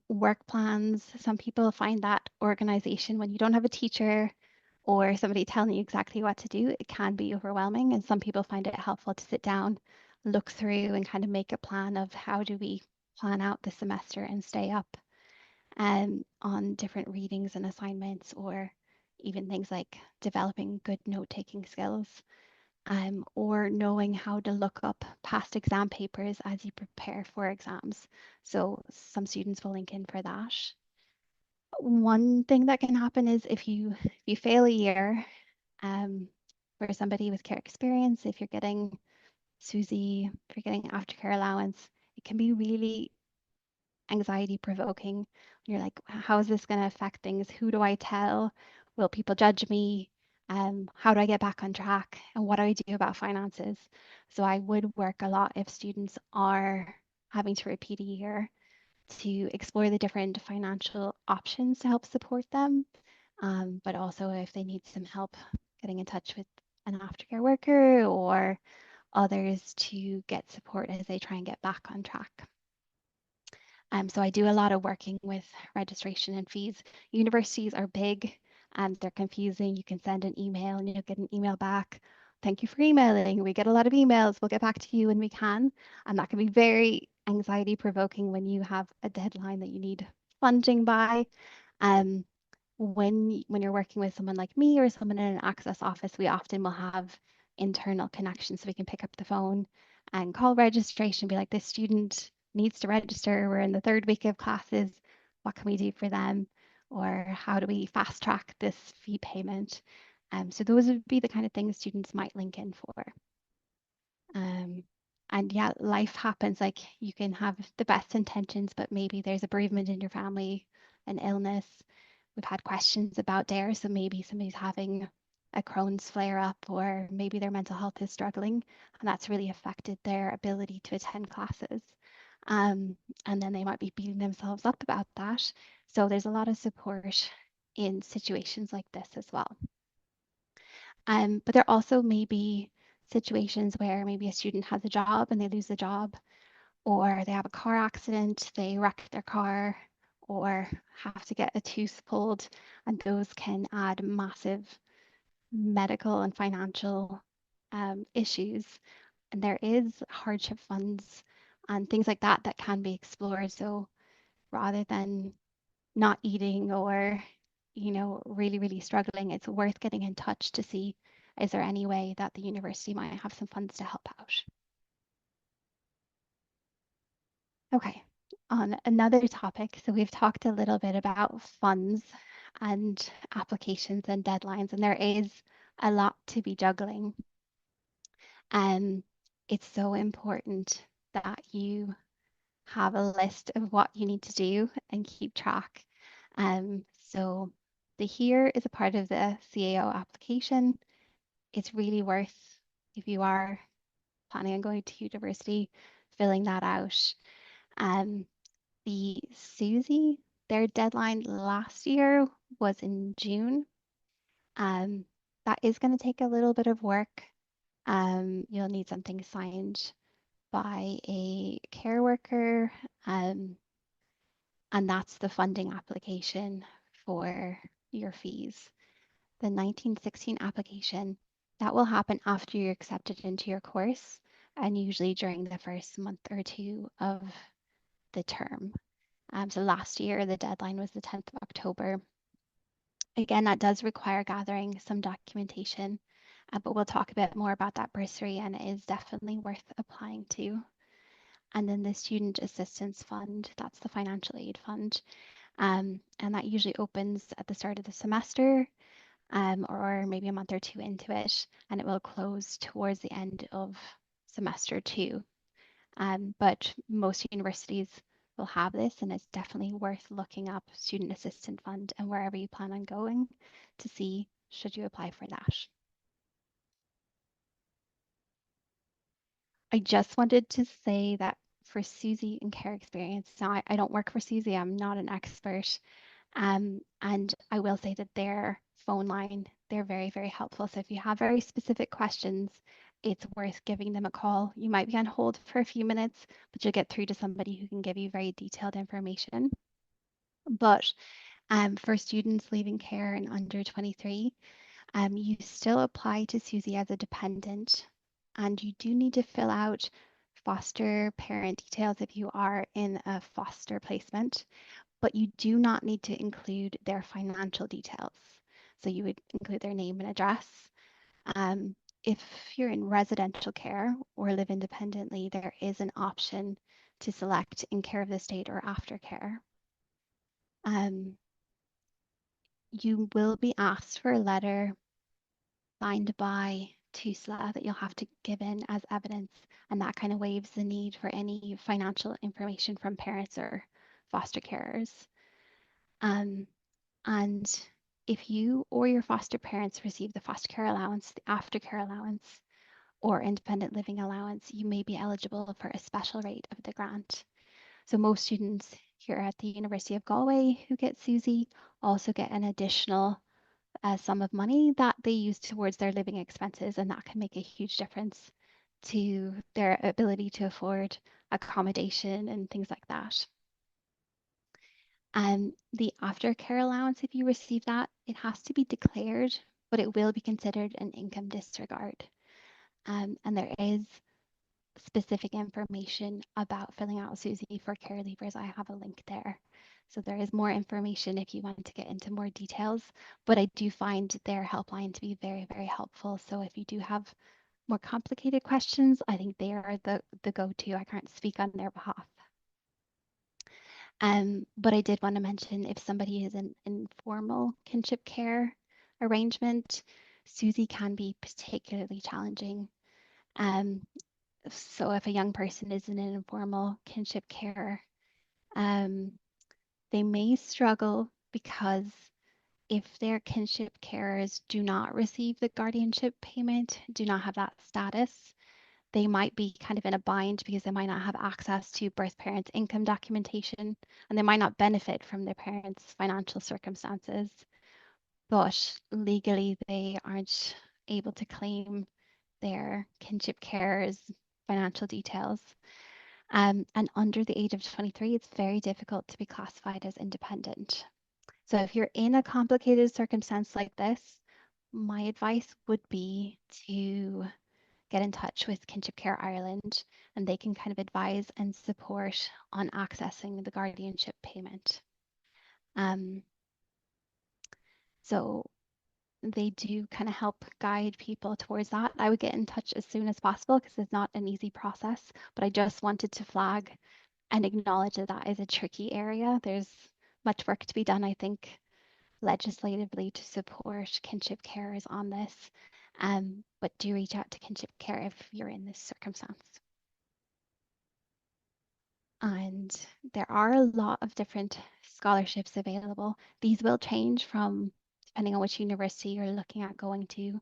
Work plans, some people find that organization when you don't have a teacher or somebody telling you exactly what to do, it can be overwhelming. And some people find it helpful to sit down, look through and kind of make a plan of how do we plan out the semester and stay up on different readings and assignments, or even things like developing good note-taking skills, or knowing how to look up past exam papers as you prepare for exams. So some students will link in for that. One thing that can happen is if you fail a year, for somebody with care experience, if you're getting SUSI, if you're getting aftercare allowance, it can be really anxiety provoking. You're like, how is this going to affect things? Who do I tell? Will people judge me? How do I get back on track? And what do I do about finances? So I would work a lot if students are having to repeat a year to explore the different financial options to help support them. But also if they need some help getting in touch with an aftercare worker or others to get support as they try and get back on track. So I do a lot of working with registration and fees. Universities are big and they're confusing. You can send an email and you'll get an email back. Thank you for emailing. We get a lot of emails. We'll get back to you when we can. And that can be very anxiety provoking when you have a deadline that you need funding by. When you're working with someone like me or someone in an access office, we often will have internal connection. So we can pick up the phone and call registration, be like, this student needs to register. We're in the third week of classes. What can we do for them? Or how do we fast track this fee payment? So those would be the kind of things students might link in for. And yeah, life happens. Like you can have the best intentions, but maybe there's a bereavement in your family, an illness. We've had questions about DARE, so maybe somebody's having a Crohn's flare up, or maybe their mental health is struggling, and that's really affected their ability to attend classes. And then they might be beating themselves up about that. So there's a lot of support in situations like this as well. But there also may be situations where maybe a student has a job and they lose the job, or they have a car accident, they wreck their car, or have to get a tooth pulled, and those can add massive medical and financial issues. And there is hardship funds and things like that that can be explored. So rather than not eating or, really, really struggling, it's worth getting in touch to see, is there any way that the university might have some funds to help out? Okay, on another topic, so we've talked a little bit about funds and applications and deadlines, and there is a lot to be juggling. And it's so important that you have a list of what you need to do and keep track. So the here is a part of the CAO application. It's really worth, if you are planning on going to university, filling that out. The Susie, their deadline last year was in June. Um, that is going to take a little bit of work. You'll need something signed by a care worker, and that's the funding application for your fees. The 1916 application, that will happen after you're accepted into your course and usually during the first month or two of the term. So last year, the deadline was the 10th of October. Again, that does require gathering some documentation, but we'll talk a bit more about that bursary, and it is definitely worth applying to. And then the Student Assistance Fund, that's the financial aid fund. And that usually opens at the start of the semester, or maybe a month or two into it, and it will close towards the end of semester two. But most universities will have this, and it's definitely worth looking up Student Assistance Fund and wherever you plan on going to see should you apply for that. I just wanted to say that for Susie and Care Experience, now I don't work for Susie, I'm not an expert, and I will say that their phone line, they're very, very helpful. So if you have very specific questions, it's worth giving them a call. You might be on hold for a few minutes, but you'll get through to somebody who can give you very detailed information. But for students leaving care and under 23, you still apply to Susie as a dependent, and you do need to fill out foster parent details if you are in a foster placement, but you do not need to include their financial details. So you would include their name and address. If you're in residential care or live independently, there is an option to select in care of the state or aftercare. You will be asked for a letter signed by TUSLA that you'll have to give in as evidence, and that kind of waives the need for any financial information from parents or foster carers. And if you or your foster parents receive the foster care allowance, the aftercare allowance, or independent living allowance, you may be eligible for a special rate of the grant. So most students here at the University of Galway who get Susie also get an additional sum of money that they use towards their living expenses, and that can make a huge difference to their ability to afford accommodation and things like that. The aftercare allowance, if you receive that, it has to be declared, but it will be considered an income disregard. And there is specific information about filling out Susie for care leavers. I have a link there. So there is more information if you want to get into more details, but I do find their helpline to be very, very helpful. So if you do have more complicated questions, I think they are the go-to. I can't speak on their behalf. But I did want to mention if somebody is an informal kinship care arrangement, Susie can be particularly challenging. Um, so if a young person is in an informal kinship care, um, they may struggle because if their kinship carers do not receive the guardianship payment, do not have that status, they might be kind of in a bind because they might not have access to birth parents' income documentation and they might not benefit from their parents' financial circumstances, but legally they aren't able to claim their kinship carers' financial details. And under the age of 23, it's very difficult to be classified as independent. So if you're in a complicated circumstance like this, my advice would be to get in touch with Kinship Care Ireland and they can kind of advise and support on accessing the guardianship payment. So they do kind of help guide people towards that. I would get in touch as soon as possible because it's not an easy process, but I just wanted to flag and acknowledge that that is a tricky area. There's much work to be done, I think, legislatively to support kinship carers on this. But do reach out to kinship care if you're in this circumstance. And there are a lot of different scholarships available. These will change from depending on which university you're looking at going to.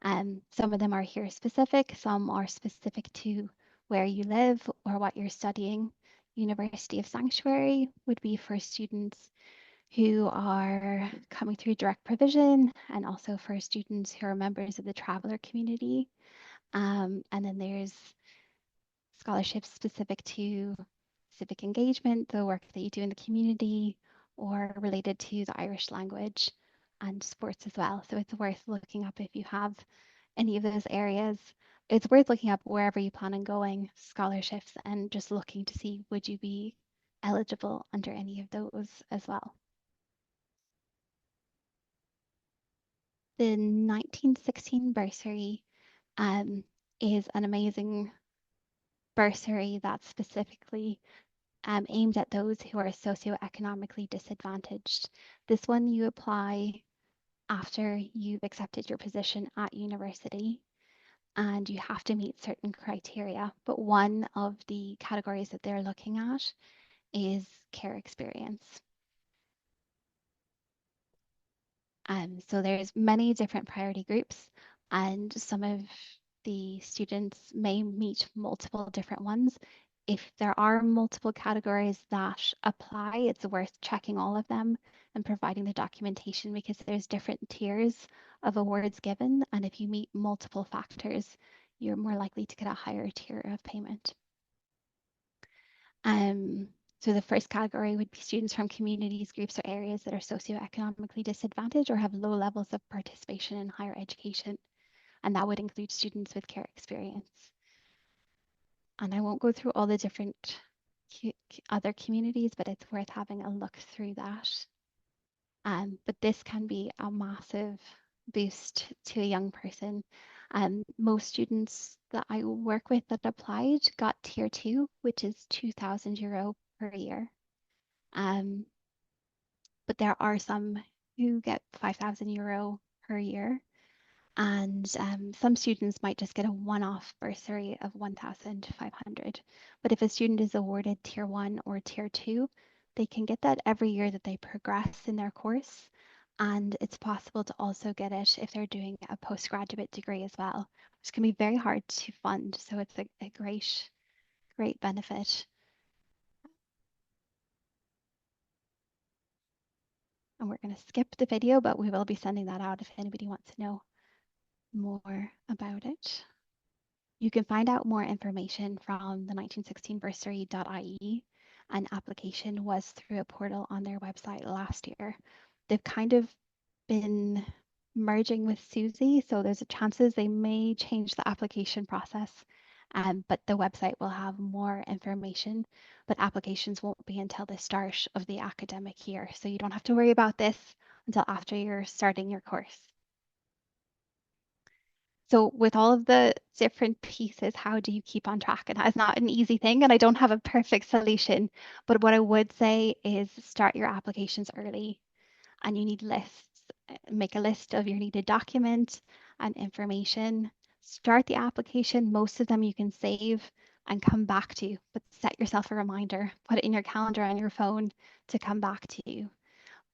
Some of them are here specific, some are specific to where you live or what you're studying. University of Sanctuary would be for students who are coming through direct provision and also for students who are members of the traveller community. And then there's scholarships specific to civic engagement, the work that you do in the community, or related to the Irish language and sports as well. So it's worth looking up if you have any of those areas. It's worth looking up wherever you plan on going, scholarships, and just looking to see would you be eligible under any of those as well. The 1916 bursary is an amazing bursary that's specifically aimed at those who are socioeconomically disadvantaged. This one you apply after you've accepted your position at university and you have to meet certain criteria. But one of the categories that they're looking at is care experience. So there's many different priority groups and some of the students may meet multiple different ones. If there are multiple categories that apply, it's worth checking all of them and providing the documentation because there's different tiers of awards given. And if you meet multiple factors, you're more likely to get a higher tier of payment. So the first category would be students from communities, groups, or areas that are socioeconomically disadvantaged or have low levels of participation in higher education. And that would include students with care experience. And I won't go through all the different other communities, but it's worth having a look through that. But this can be a massive boost to a young person. Most students that I work with that applied got tier 2, which is €2,000 per year. But there are some who get €5,000 per year. And some students might just get a one-off bursary of 1,500. But if a student is awarded tier 1 or tier 2, they can get that every year that they progress in their course. And it's possible to also get it if they're doing a postgraduate degree as well, which can be very hard to fund. So it's a great benefit. And we're going to skip the video, but we will be sending that out if anybody wants to know more about it. You can find out more information from the 1916bursary.ie. An application was through a portal on their website last year. They've kind of been merging with Susie, so there's a chances they may change the application process, but the website will have more information, but applications won't be until the start of the academic year, so you don't have to worry about this until after you're starting your course. So with all of the different pieces, how do you keep on track? And that is not an easy thing, and I don't have a perfect solution. But what I would say is start your applications early, and you need lists. Make a list of your needed documents and information. Start the application. Most of them you can save and come back to, but set yourself a reminder. Put it in your calendar on your phone to come back to.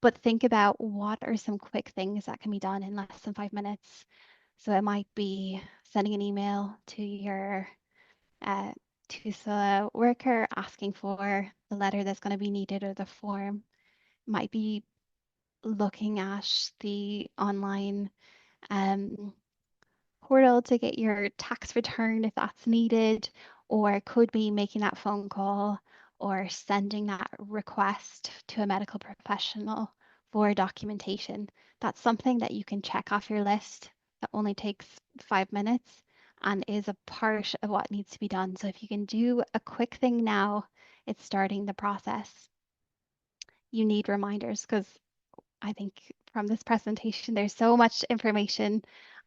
But think about what are some quick things that can be done in less than 5 minutes. So it might be sending an email uh, to the worker asking for the letter that's going to be needed or the form. Might be looking at the online um, portal to get your tax return if that's needed, or it could be making that phone call or sending that request to a medical professional for documentation. That's something that you can check off your list that only takes 5 minutes and is a part of what needs to be done. So if you can do a quick thing now, it's starting the process. You need reminders because I think from this presentation, there's so much information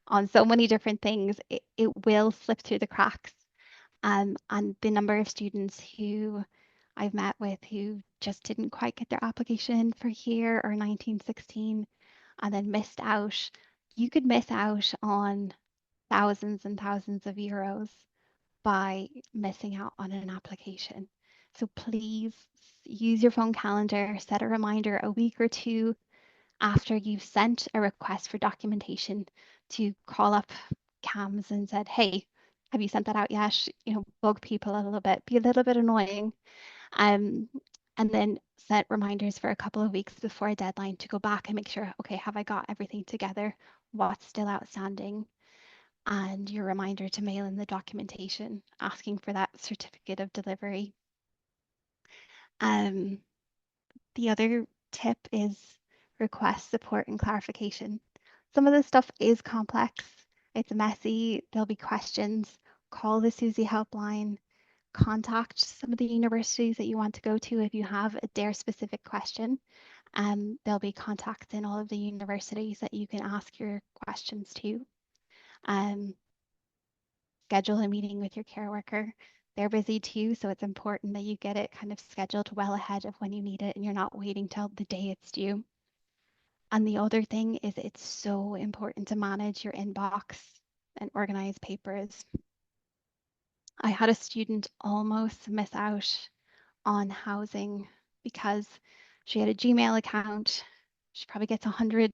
on so many different things. It will slip through the cracks. And the number of students who I've met with who just didn't quite get their application in for here or 1916 and then missed out. You could miss out on thousands and thousands of euros by missing out on an application. So please use your phone calendar, set a reminder a week or two after you've sent a request for documentation to call up CAMS and said, hey, have you sent that out yet? Bug people a little bit, be a little bit annoying. Um, and then set reminders for a couple of weeks before a deadline to go back and make sure, okay, have I got everything together? What's still outstanding? And your reminder to mail in the documentation asking for that certificate of delivery. Um, the other tip is request support and clarification. Some of this stuff is complex, it's messy, there'll be questions. Call the Susie helpline, contact some of the universities that you want to go to if you have a DARE specific question. There'll be contacts in all of the universities that you can ask your questions to. Um, Schedule a meeting with your care worker. They're busy too, so it's important that you get it kind of scheduled well ahead of when you need it and you're not waiting till the day it's due. And the other thing is it's so important to manage your inbox and organize papers. I had a student almost miss out on housing because she had a Gmail account. She probably gets 100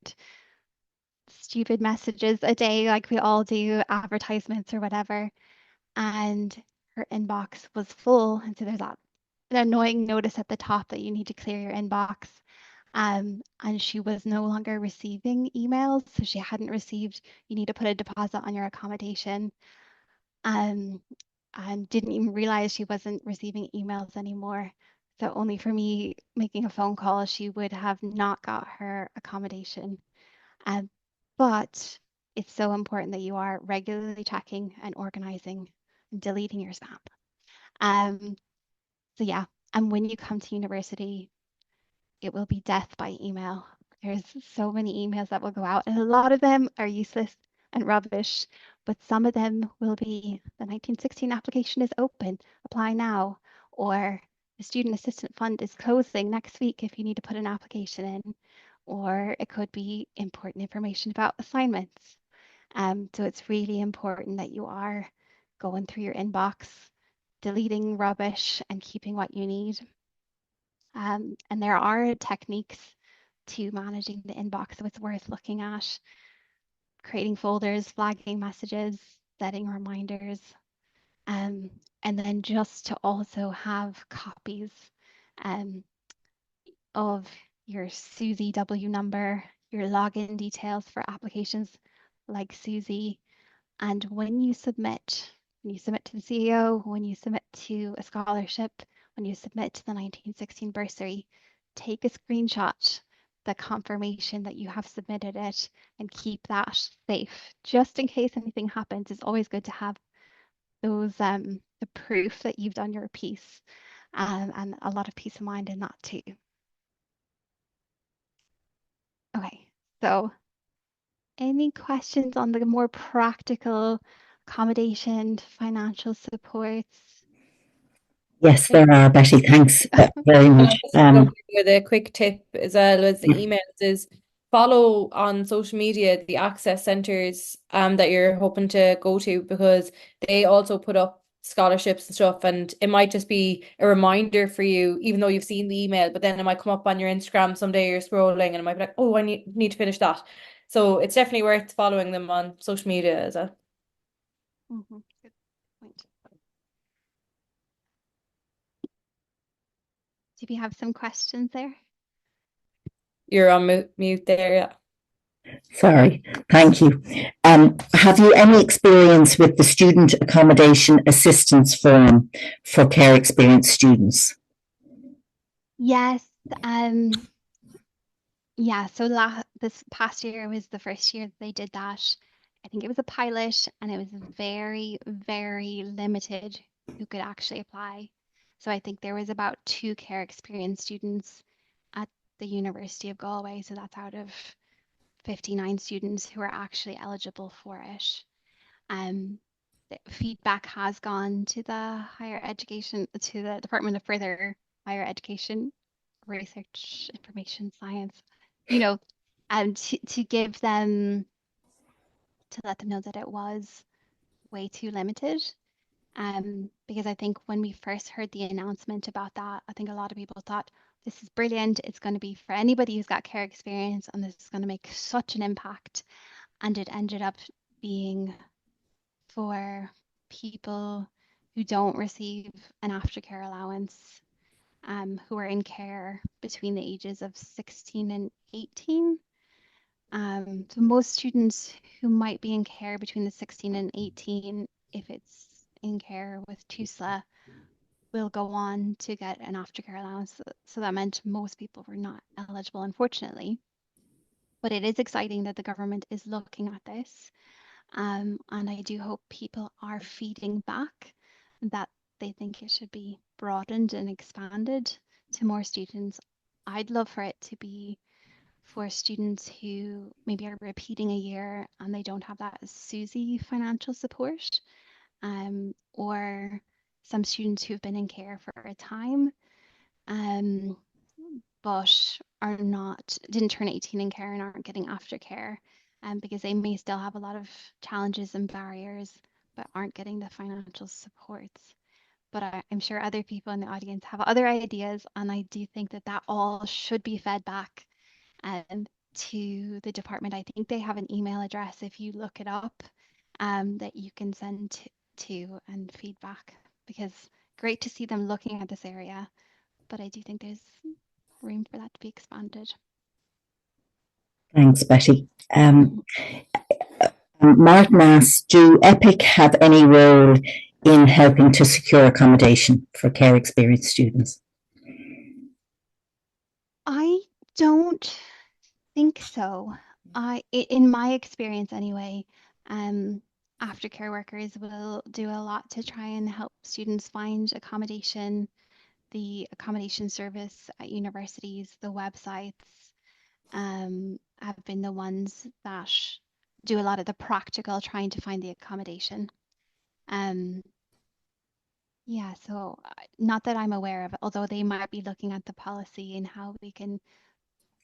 stupid messages a day, like we all do, advertisements or whatever. And her inbox was full. And so there's that an annoying notice at the top that you need to clear your inbox. And she was no longer receiving emails. So she hadn't received, you need to put a deposit on your accommodation. Um, and didn't even realize she wasn't receiving emails anymore. So only for me making a phone call, she would have not got her accommodation. Um, but it's so important that you are regularly checking and organizing and deleting your spam. Um, so yeah, and when you come to university, it will be death by email. There's so many emails that will go out, and a lot of them are useless and rubbish, but some of them will be the 1916 application is open, apply now, or the Student Assistant Fund is closing next week if you need to put an application in, or it could be important information about assignments. So it's really important that you are going through your inbox, deleting rubbish and keeping what you need. And there are techniques to managing the inbox, so it's worth looking at. Creating folders, flagging messages, setting reminders, um, and then just to also have copies um, of your Susie W number, your login details for applications like Susie. And when you submit to the CEO, when you submit to a scholarship, when you submit to the 1916 bursary, take a screenshot, the confirmation that you have submitted it, and keep that safe. Just in case anything happens, it's always good to have those the proof that you've done your piece, and a lot of peace of mind in that too. Okay, so any questions on the more practical accommodation, financial supports? Yes, there are, Betty. Thanks very And much. I just jump in with a quick tip as well as the emails is follow on social media the access centres that you're hoping to go to, because they also put up scholarships and stuff, and it might just be a reminder for you even though you've seen the email, but then it might come up on your Instagram someday, you're scrolling and it might be like, oh, I need to finish that. So it's definitely worth following them on social media as well. Good point. Do we have some questions there? You're on mute there, yeah. Sorry, thank you. Have you any experience with the Student Accommodation Assistance Forum for care experienced students? Yes. Yeah, so this past year was the first year they did that. I think it was a pilot and it was very, very limited who could actually apply. So I think there was about 2 care experience students at the University of Galway. So that's out of 59 students who are actually eligible for it. Um, the feedback has gone to the higher education, to the Department of Further Higher Education, Research, Information Science, you know, and to give them, to let them know that it was way too limited. Because I think when we first heard the announcement about that, I think a lot of people thought this is brilliant. It's going to be for anybody who's got care experience, and this is going to make such an impact. And it ended up being for people who don't receive an aftercare allowance, who are in care between the ages of 16 and 18. So most students who might be in care between the 16 and 18, if it's in care with TUSLA, will go on to get an aftercare allowance. So that meant most people were not eligible, unfortunately. But it is exciting that the government is looking at this. And I do hope people are feeding back that they think it should be broadened and expanded to more students. I'd love for it to be for students who maybe are repeating a year and they don't have that SUSI financial support, or some students who've been in care for a time, um, but are not, didn't turn 18 in care and aren't getting aftercare, because they may still have a lot of challenges and barriers, but aren't getting the financial supports. But I'm sure other people in the audience have other ideas, and I do think that that all should be fed back to the department. I think they have an email address if you look it up, that you can send to and feedback, because great to see them looking at this area, but I do think there's room for that to be expanded. Thanks, Betty. Martin asks, do EPIC have any role in helping to secure accommodation for care experienced students? I don't think so. In my experience anyway, aftercare workers will do a lot to try and help students find accommodation. The accommodation service at universities, the websites, have been the ones that do a lot of the practical trying to find the accommodation. Um, yeah, so not that I'm aware of, although they might be looking at the policy and how we can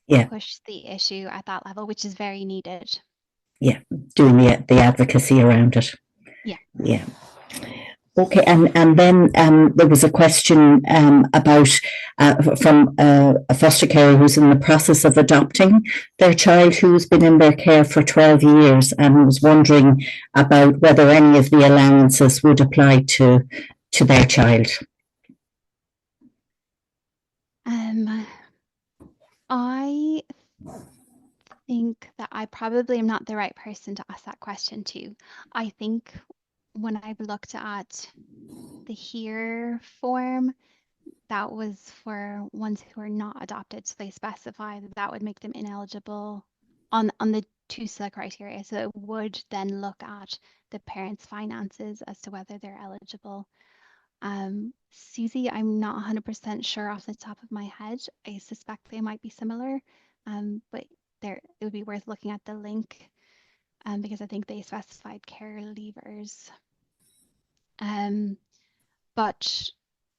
Yeah, push the issue at that level, which is very needed. yeah, doing the advocacy around it. Yeah. Yeah. Okay, and then there was a question about from a foster carer who's in the process of adopting their child who's been in their care for 12 years and was wondering about whether any of the allowances would apply to their child. I think that I probably am not the right person to ask that question to. I think when I've looked at the HERE form, that was for ones who are not adopted. So they specify that that would make them ineligible on the TUSLA criteria. So it would then look at the parents' finances as to whether they're eligible. Susie, I'm not 100% sure off the top of my head. I suspect they might be similar, but there it would be worth looking at the link because I think they specified care leavers. But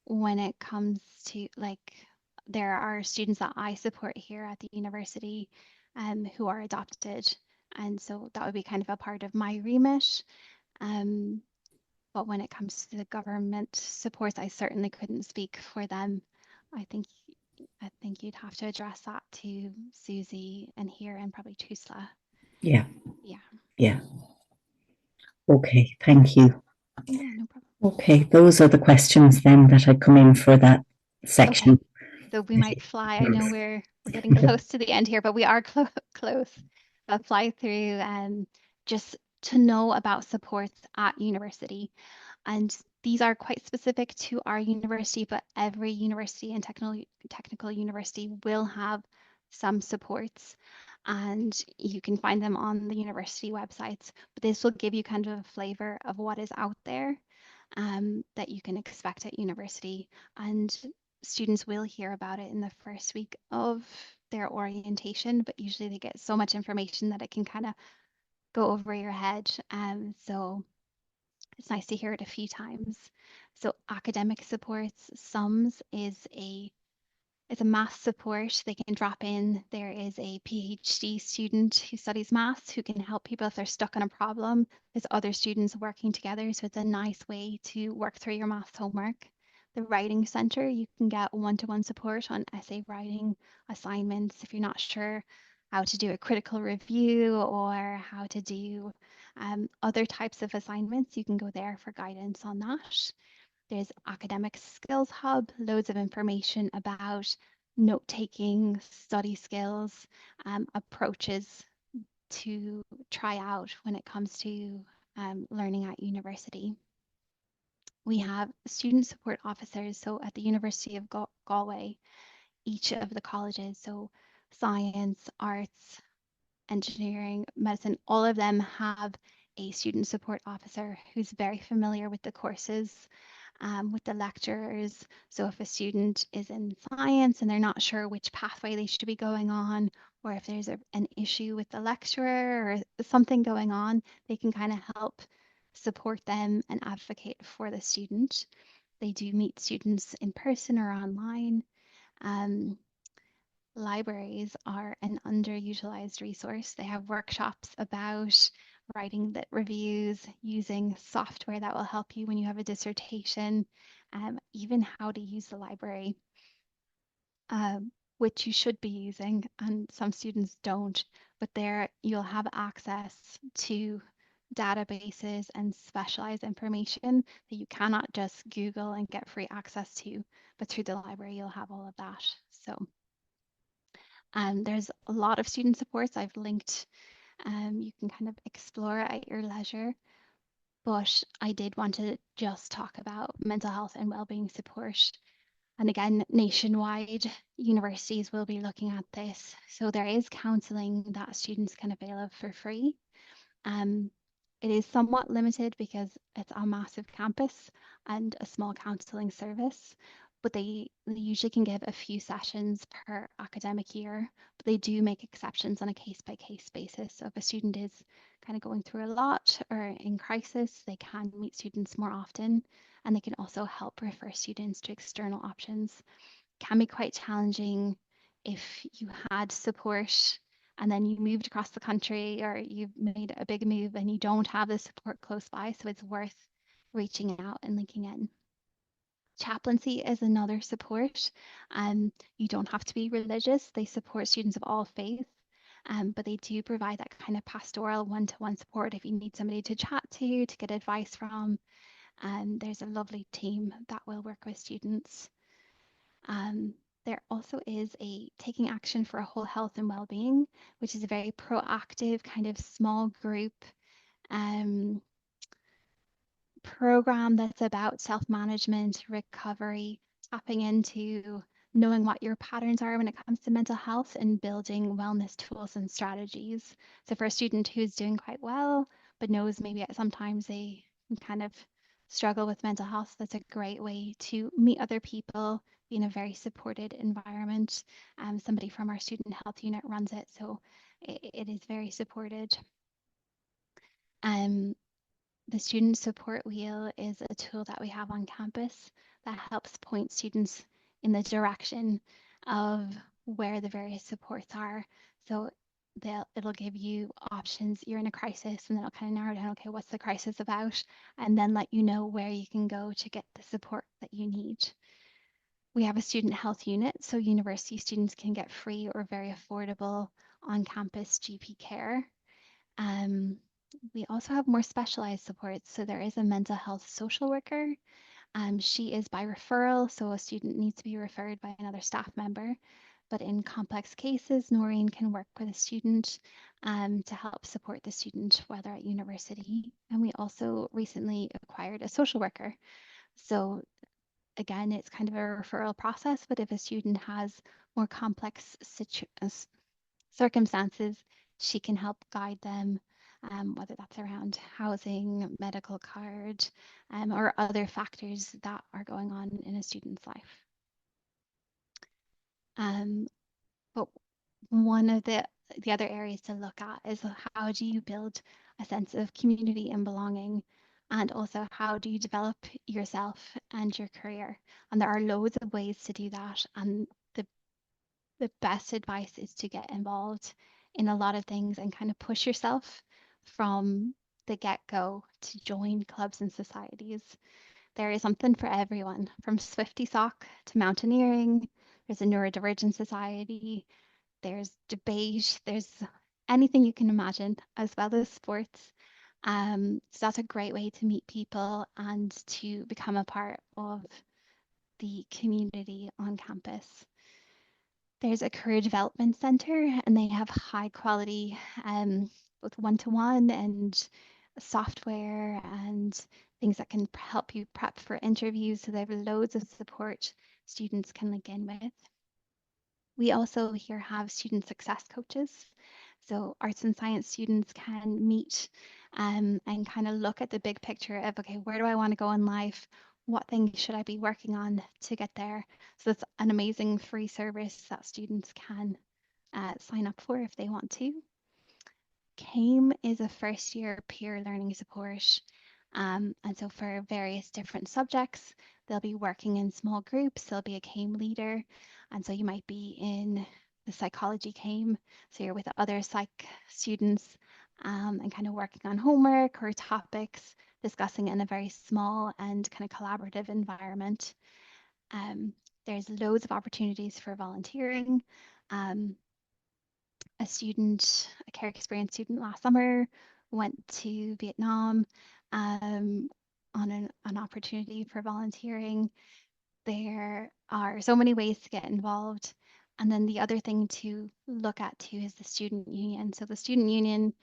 when it comes to like, there are students that I support here at the university who are adopted. And so that would be kind of a part of my remit. Um, but when it comes to the government supports, I certainly couldn't speak for them. I think I think you'd have to address that to Susie and here and probably Tusla. Yeah. Yeah. Yeah. Okay. Thank you. Yeah, no problem. Okay. Those are the questions then that had come in for that Okay. section. So we might fly. I know we're getting close to the end here, but we are close. Fly through just to know about supports at university. And these are quite specific to our university, but every university and technical university will have some supports. And you can find them on the university websites. But this will give you kind of a flavor of what is out there that you can expect at university. And students will hear about it in the first week of their orientation, but usually they get so much information that it can kind of go over your head. So it's nice to hear it a few times. So academic supports, SUMS is a it's a math support. They can drop in. There is a PhD student who studies maths who can help people if they're stuck on a problem. There's other students working together, so it's a nice way to work through your maths homework. The Writing Center, you can get one-to-one support on essay writing assignments if you're not sure how to do a critical review or how to do other types of assignments. You can go there for guidance on that. There's Academic Skills Hub, loads of information about note taking, study skills, approaches to try out when it comes to learning at university. We have student support officers. So at the University of Galway, each of the colleges, so science, arts, engineering, medicine, all of them have a student support officer who's very familiar with the courses, with the lecturers. So if a student is in science and they're not sure which pathway they should be going on, or if there's an issue with the lecturer or something going on, they can kind of help support them and advocate for the student. They do meet students in person or online. Um, Libraries are an underutilized resource. They have workshops about writing lit reviews, using software that will help you when you have a dissertation, even how to use the library, which you should be using, and some students don't. But there you'll have access to databases and specialized information that you cannot just Google and get free access to, but through the library you'll have all of that. So there's a lot of student supports I've linked. You can kind of explore at your leisure. But I did want to just talk about mental health and wellbeing support. And again, nationwide, universities will be looking at this. So there is counselling that students can avail of for free. Um, it is somewhat limited because it's a massive campus and a small counselling service, but they usually can give a few sessions per academic year, but they do make exceptions on a case by case basis. So if a student is kind of going through a lot or in crisis, they can meet students more often, and they can also help refer students to external options. Can be quite challenging if you had support and then you moved across the country or you've made a big move and you don't have the support close by. So it's worth reaching out and linking in. Chaplaincy is another support. You don't have to be religious. They support students of all faiths. But they do provide that kind of pastoral one-to-one support if you need somebody to chat to get advice from. And there's a lovely team that will work with students. There also is a taking action for a whole health and well-being, which is a very proactive kind of small group um, program that's about self-management, recovery, tapping into knowing what your patterns are when it comes to mental health and building wellness tools and strategies. So for a student who's doing quite well, but knows maybe sometimes they can kind of struggle with mental health, that's a great way to meet other people, be in a very supported environment. Somebody from our student health unit runs it, so it is very supported. Um, the Student Support Wheel is a tool that we have on campus that helps point students in the direction of where the various supports are. So it'll give you options. You're in a crisis, and then it'll kind of narrow down, okay, what's the crisis about? And then let you know where you can go to get the support that you need. We have a student health unit, so university students can get free or very affordable on-campus GP care. Um, we also have more specialized supports. So there is a mental health social worker. She is by referral, so a student needs to be referred by another staff member. But in complex cases, Noreen can work with a student to help support the student while they're at university. And we also recently acquired a social worker. So again, it's kind of a referral process, but if a student has more complex circumstances, she can help guide them, whether that's around housing, medical card, or other factors that are going on in a student's life. But one of the other areas to look at is how do you build a sense of community and belonging, and also how do you develop yourself and your career? And there are loads of ways to do that, and the best advice is to get involved in a lot of things and kind of push yourself from the get-go to join clubs and societies. There is something for everyone, from Swifty Sock to mountaineering. There's a neurodivergent society, there's debate, there's anything you can imagine, as well as sports. So that's a great way to meet people and to become a part of the community on campus. There's a career development center, and they have high quality, both one-to-one and software and things that can help you prep for interviews. So they have loads of support students can link in with. We also here have student success coaches. So arts and science students can meet and kind of look at the big picture of, okay, where do I want to go in life? What things should I be working on to get there? So it's an amazing free service that students can sign up for if they want to. CAME is a first year peer learning support. And so for various different subjects, they'll be working in small groups. There'll be a CAME leader. And so you might be in the psychology CAME. So you're with other psych students and kind of working on homework or topics, discussing in a very small and kind of collaborative environment. There's loads of opportunities for volunteering. A care experience student last summer went to Vietnam on an opportunity for volunteering. There are so many ways to get involved. And then the other thing to look at too is the student union. So the student union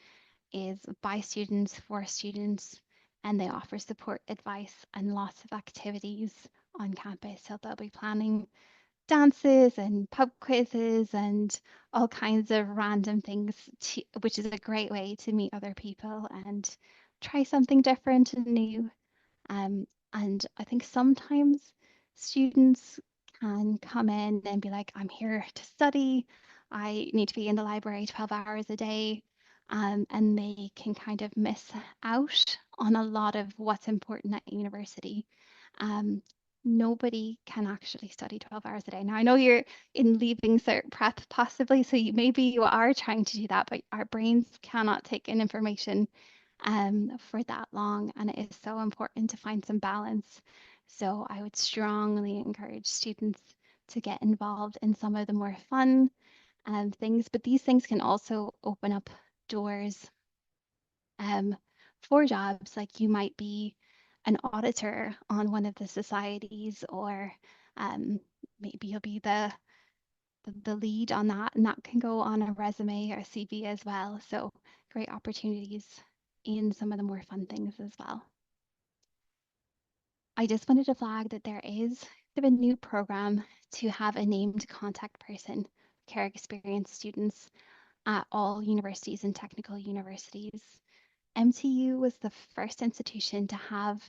is by students for students, and they offer support, advice, and lots of activities on campus. So they'll be planning dances and pub quizzes and all kinds of random things, which is a great way to meet other people and try something different and new. And I think sometimes students can come in and be like, I'm here to study. I need to be in the library 12 hours a day. And they can kind of miss out on a lot of what's important at university. Um, Nobody can actually study 12 hours a day. Now, I know you're in leaving cert prep possibly, so maybe you are trying to do that, but our brains cannot take in information for that long, and it is so important to find some balance. So I would strongly encourage students to get involved in some of the more fun things, but these things can also open up doors um, for jobs. Like you might be an auditor on one of the societies, or maybe you'll be the lead on that, and that can go on a resume or a CV as well. So great opportunities in some of the more fun things as well. I just wanted to flag that there is a new program to have a named contact person, care experience students at all universities and technical universities. MTU was the first institution to have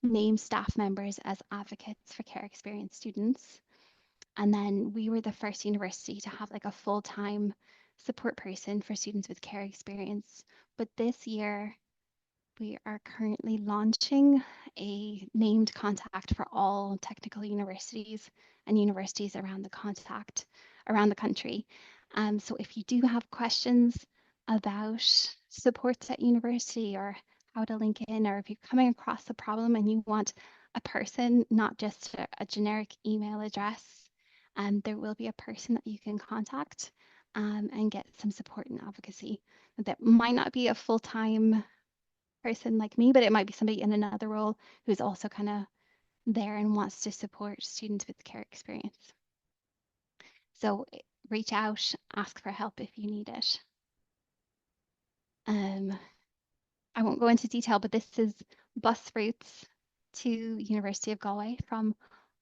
named staff members as advocates for care experience students. And then we were the first university to have like a full-time support person for students with care experience. But this year, We are currently launching a named contact for all technical universities and universities around the country. So if you do have questions about supports at university or how to link in, or if you're coming across a problem and you want a person, not just a generic email address, there will be a person that you can contact and get some support and advocacy. That might not be a full-time person like me, but it might be somebody in another role who's also kind of there and wants to support students with care experience. So reach out, ask for help if you need it. I won't go into detail, but this is bus routes to University of Galway from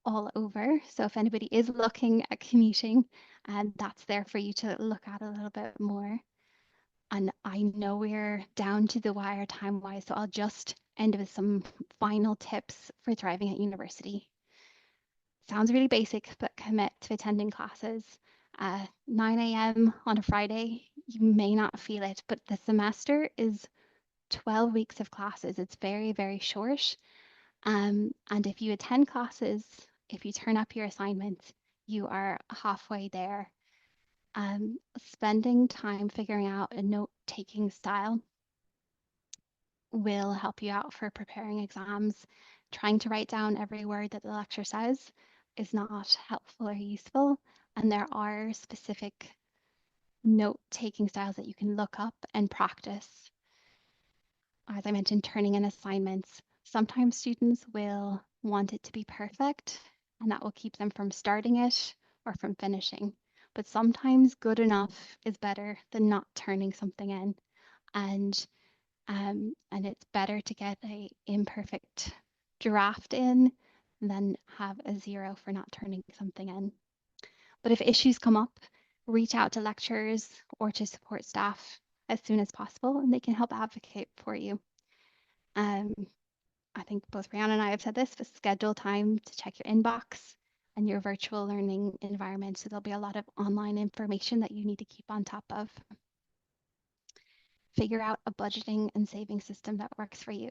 all over. So if anybody is looking at commuting, and that's there for you to look at a little bit more. And I know we're down to the wire time-wise, so I'll just end with some final tips for thriving at university. Sounds really basic, but commit to attending classes. 9 a.m. on a Friday, you may not feel it, but the semester is 12 weeks of classes. It's very, very short. And if you attend classes, if you turn up your assignments, you are halfway there. Spending time figuring out a note-taking style will help you out for preparing exams. Trying to write down every word that the lecturer says is not helpful or useful, and there are specific note-taking styles that you can look up and practice. As I mentioned, turning in assignments. Sometimes students will want it to be perfect, and that will keep them from starting it or from finishing. But sometimes good enough is better than not turning something in. And it's better to get a imperfect draft in than have a 0 for not turning something in. But if issues come up, reach out to lecturers or to support staff as soon as possible, and they can help advocate for you. I think both Brianna and I have said this, but schedule time to check your inbox and your virtual learning environment. So there'll be a lot of online information that you need to keep on top of. Figure out a budgeting and saving system that works for you.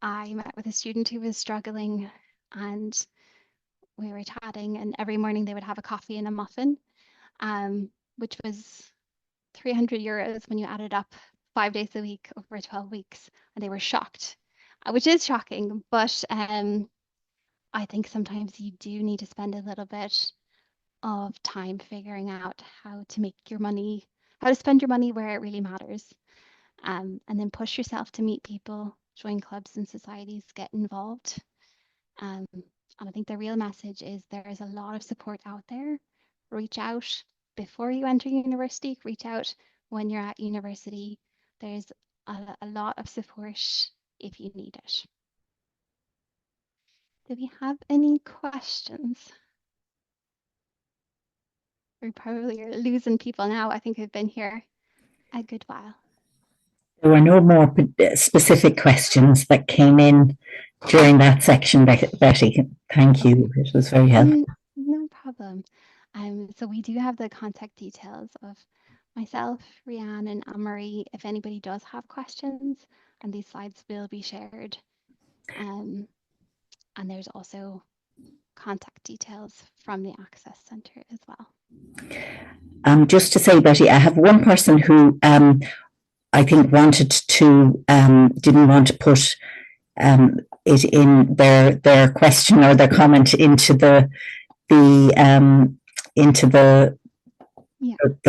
I met with a student who was struggling, and we were chatting, and every morning they would have a coffee and a muffin, which was 300 euros when you add it up 5 days a week over 12 weeks. And they were shocked, which is shocking. But I think sometimes you do need to spend a little bit of time figuring out how to make your money, how to spend your money where it really matters. And then push yourself to meet people, join clubs and societies, get involved. And I think the real message is there is a lot of support out there. Reach out before you enter university, reach out when you're at university. There's a lot of support if you need it. Do we have any questions? We probably are losing people now. I think we've been here a good while. There were no more specific questions that came in during that section, Betty. Thank you. It was very helpful. No problem. So we do have the contact details of myself, Rianne, and Anne-Marie, if anybody does have questions, and these slides will be shared. And there's also contact details from the Access Centre as well. Just to say, Betty, I have one person who I think wanted to didn't want to put it in their question or their comment into the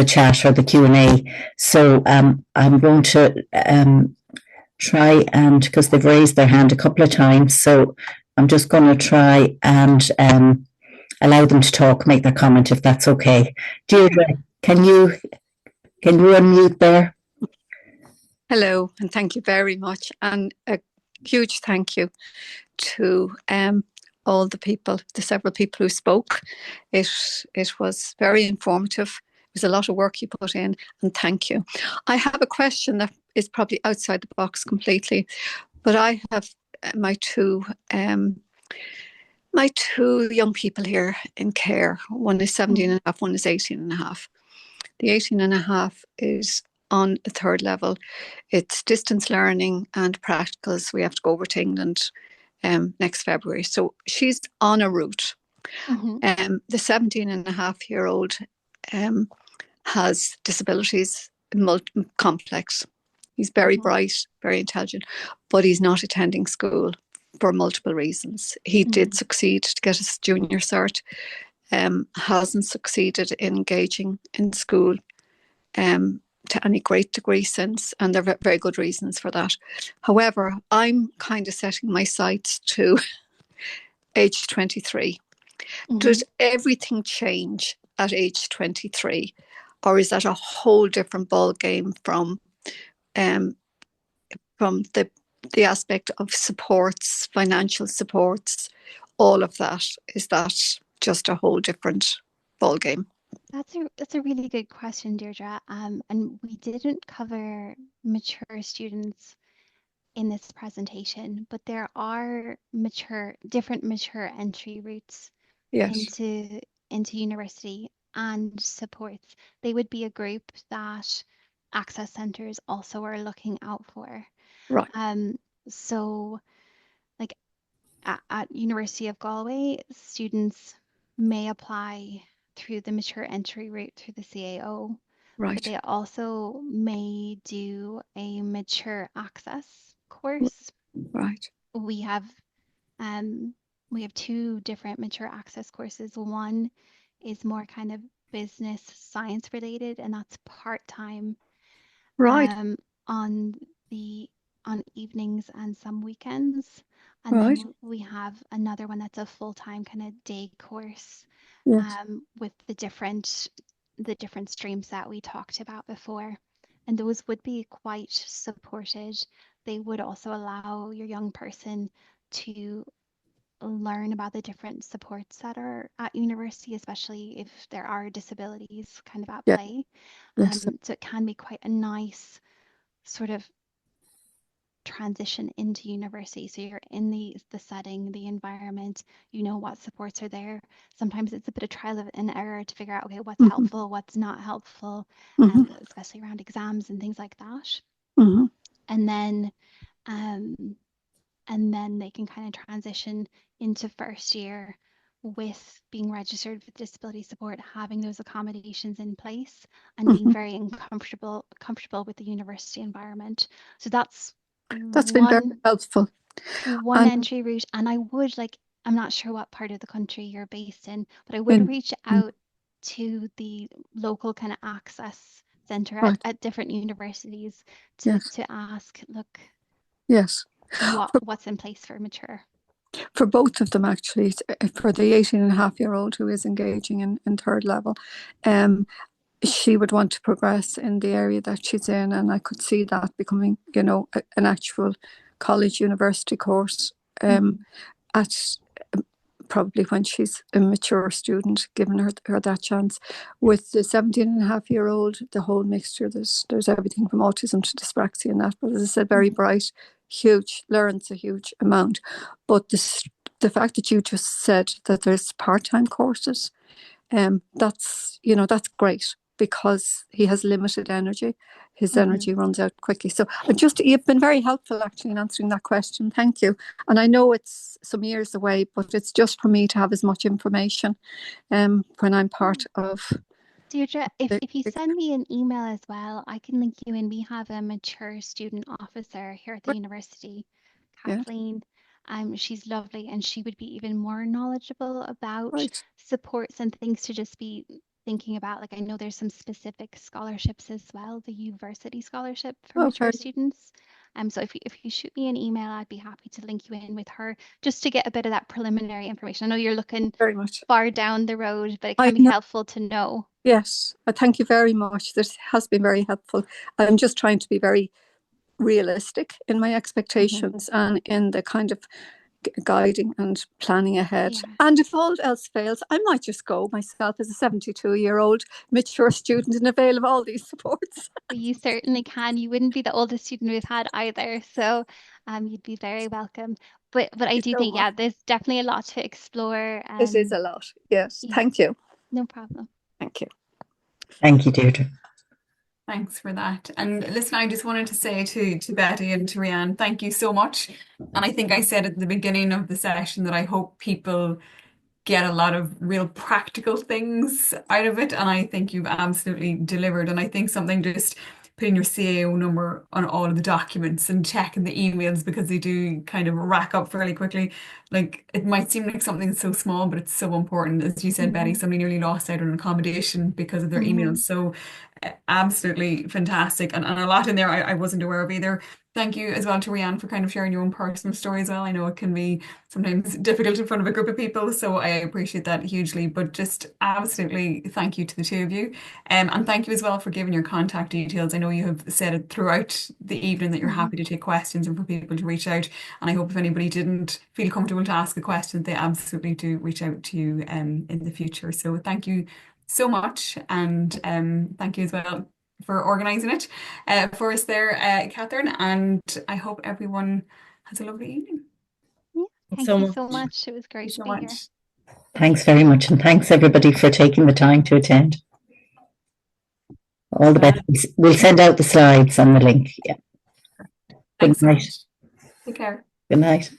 chat or the Q&A. So I'm going to try and, because they've raised their hand a couple of times, so I'm just going to try and allow them to talk, make their comment, if that's okay. Deirdre, can you unmute there? Hello, and thank you very much. And a huge thank you to all the people, the several people who spoke. It was very informative. It was a lot of work you put in, and thank you. I have a question that is probably outside the box completely, but I have my two young people here in care. One is 17 and a half, one is 18 and a half. The 18 and a half is on the third level. It's distance learning and practicals. We have to go over to England next February. So she's on a route. Mm-hmm. The 17-and-a-half-year-old has disabilities, complex. He's very bright, very intelligent, but he's not attending school for multiple reasons. He did succeed to get his junior cert, hasn't succeeded in engaging in school to any great degree since, and there are very good reasons for that. However, I'm kind of setting my sights to age 23. Does everything change at age 23, or is that a whole different ball game from the aspect of supports, financial supports, all of that? Is that just a whole different ball game? That's a really good question, Deirdre. And we didn't cover mature students in this presentation, but there are different mature entry routes Yes. into university and supports. They would be a group that access centres also are looking out for. Right. So like at University of Galway, students may apply through the mature entry route through the CAO, but Right. they also may do a mature access course. Right. We have we have two different mature access courses. One is more kind of business science related, and that's part-time Right. on the on evenings and some weekends. And Right. then we have another one that's a full-time kind of day course Yes. with the different streams that we talked about before. And those would be quite supported. They would also allow your young person to learn about the different supports that are at university, especially if there are disabilities kind of at Yeah. play. Yes. So it can be quite a nice sort of transition into university. So you're in the setting, the environment, you know what supports are there. Sometimes it's a bit of trial and error to figure out, okay, what's helpful, what's not helpful, especially around exams and things like that. And then they can kind of transition into first year with being registered with disability support, having those accommodations in place, and being very comfortable with the university environment. So that's That's been very helpful. one entry route. And I would I'm not sure what part of the country you're based in, but I would reach out to the local kind of access centre at different universities to ask, look, yes, what's in place for mature. For both of them, actually, for the 18-and-a-half-year-old who is engaging in third level, she would want to progress in the area that she's in, and I could see that becoming, an actual college university course at probably when she's a mature student, giving her that chance. With the 17-and-a-half-year-old, the whole mixture, there's everything from autism to dyspraxia and that, but as I said, very bright, huge, learns a huge amount. But the fact that you just said that there's part-time courses, that's great, because he has limited energy. His energy runs out quickly. So you've been very helpful actually in answering that question. Thank you. And I know it's some years away, but it's just for me to have as much information when I'm part of. Deirdre, if you send me an email as well, I can link you in. We have a mature student officer here at the university, Kathleen. She's lovely, and she would be even more knowledgeable about supports and things to just be thinking about. Like, I know there's some specific scholarships as well, the university scholarship for mature students. So if you shoot me an email, I'd be happy to link you in with her just to get a bit of that preliminary information. I know you're looking very much far down the road, but it can be helpful to know. Yes, thank you very much. This has been very helpful. I'm just trying to be very realistic in my expectations and in the kind of guiding and planning ahead. And if all else fails, I might just go myself as a 72-year-old mature student and avail of all these supports. Well, you certainly can. You wouldn't be the oldest student we've had either, so you'd be very welcome. But I do think, there's definitely a lot to explore. It is a lot. Yes. Thank you. No problem. Thank you. Thank you, Deirdre. Thanks for that. And listen, I just wanted to say to Betty and to Rianne, thank you so much. And I think I said at the beginning of the session that I hope people get a lot of real practical things out of it. And I think you've absolutely delivered. And I think something just putting your CAO number on all of the documents and checking the emails because they do kind of rack up fairly quickly. Like it might seem like something so small, but it's so important. As you said, Betty, somebody nearly lost out on accommodation because of their emails. So absolutely fantastic. And a lot in there I wasn't aware of either. Thank you as well to Rianne for kind of sharing your own personal story as well. I know it can be sometimes difficult in front of a group of people, so I appreciate that hugely. But just absolutely thank you to the two of you. And thank you as well for giving your contact details. I know you have said it throughout the evening that you're happy to take questions and for people to reach out. And I hope if anybody didn't feel comfortable to ask a question, they absolutely do reach out to you in the future. So thank you so much. And thank you as well for organising it for us there, Catherine. And I hope everyone has a lovely evening. Yeah, Thanks thank so you much. so much. It was Thank great you to so be here. much. Thanks very much. And thanks everybody for taking the time to attend. All the best. We'll send out the slides and the link. Yeah. Good Thanks so night. much. Take care. Good night.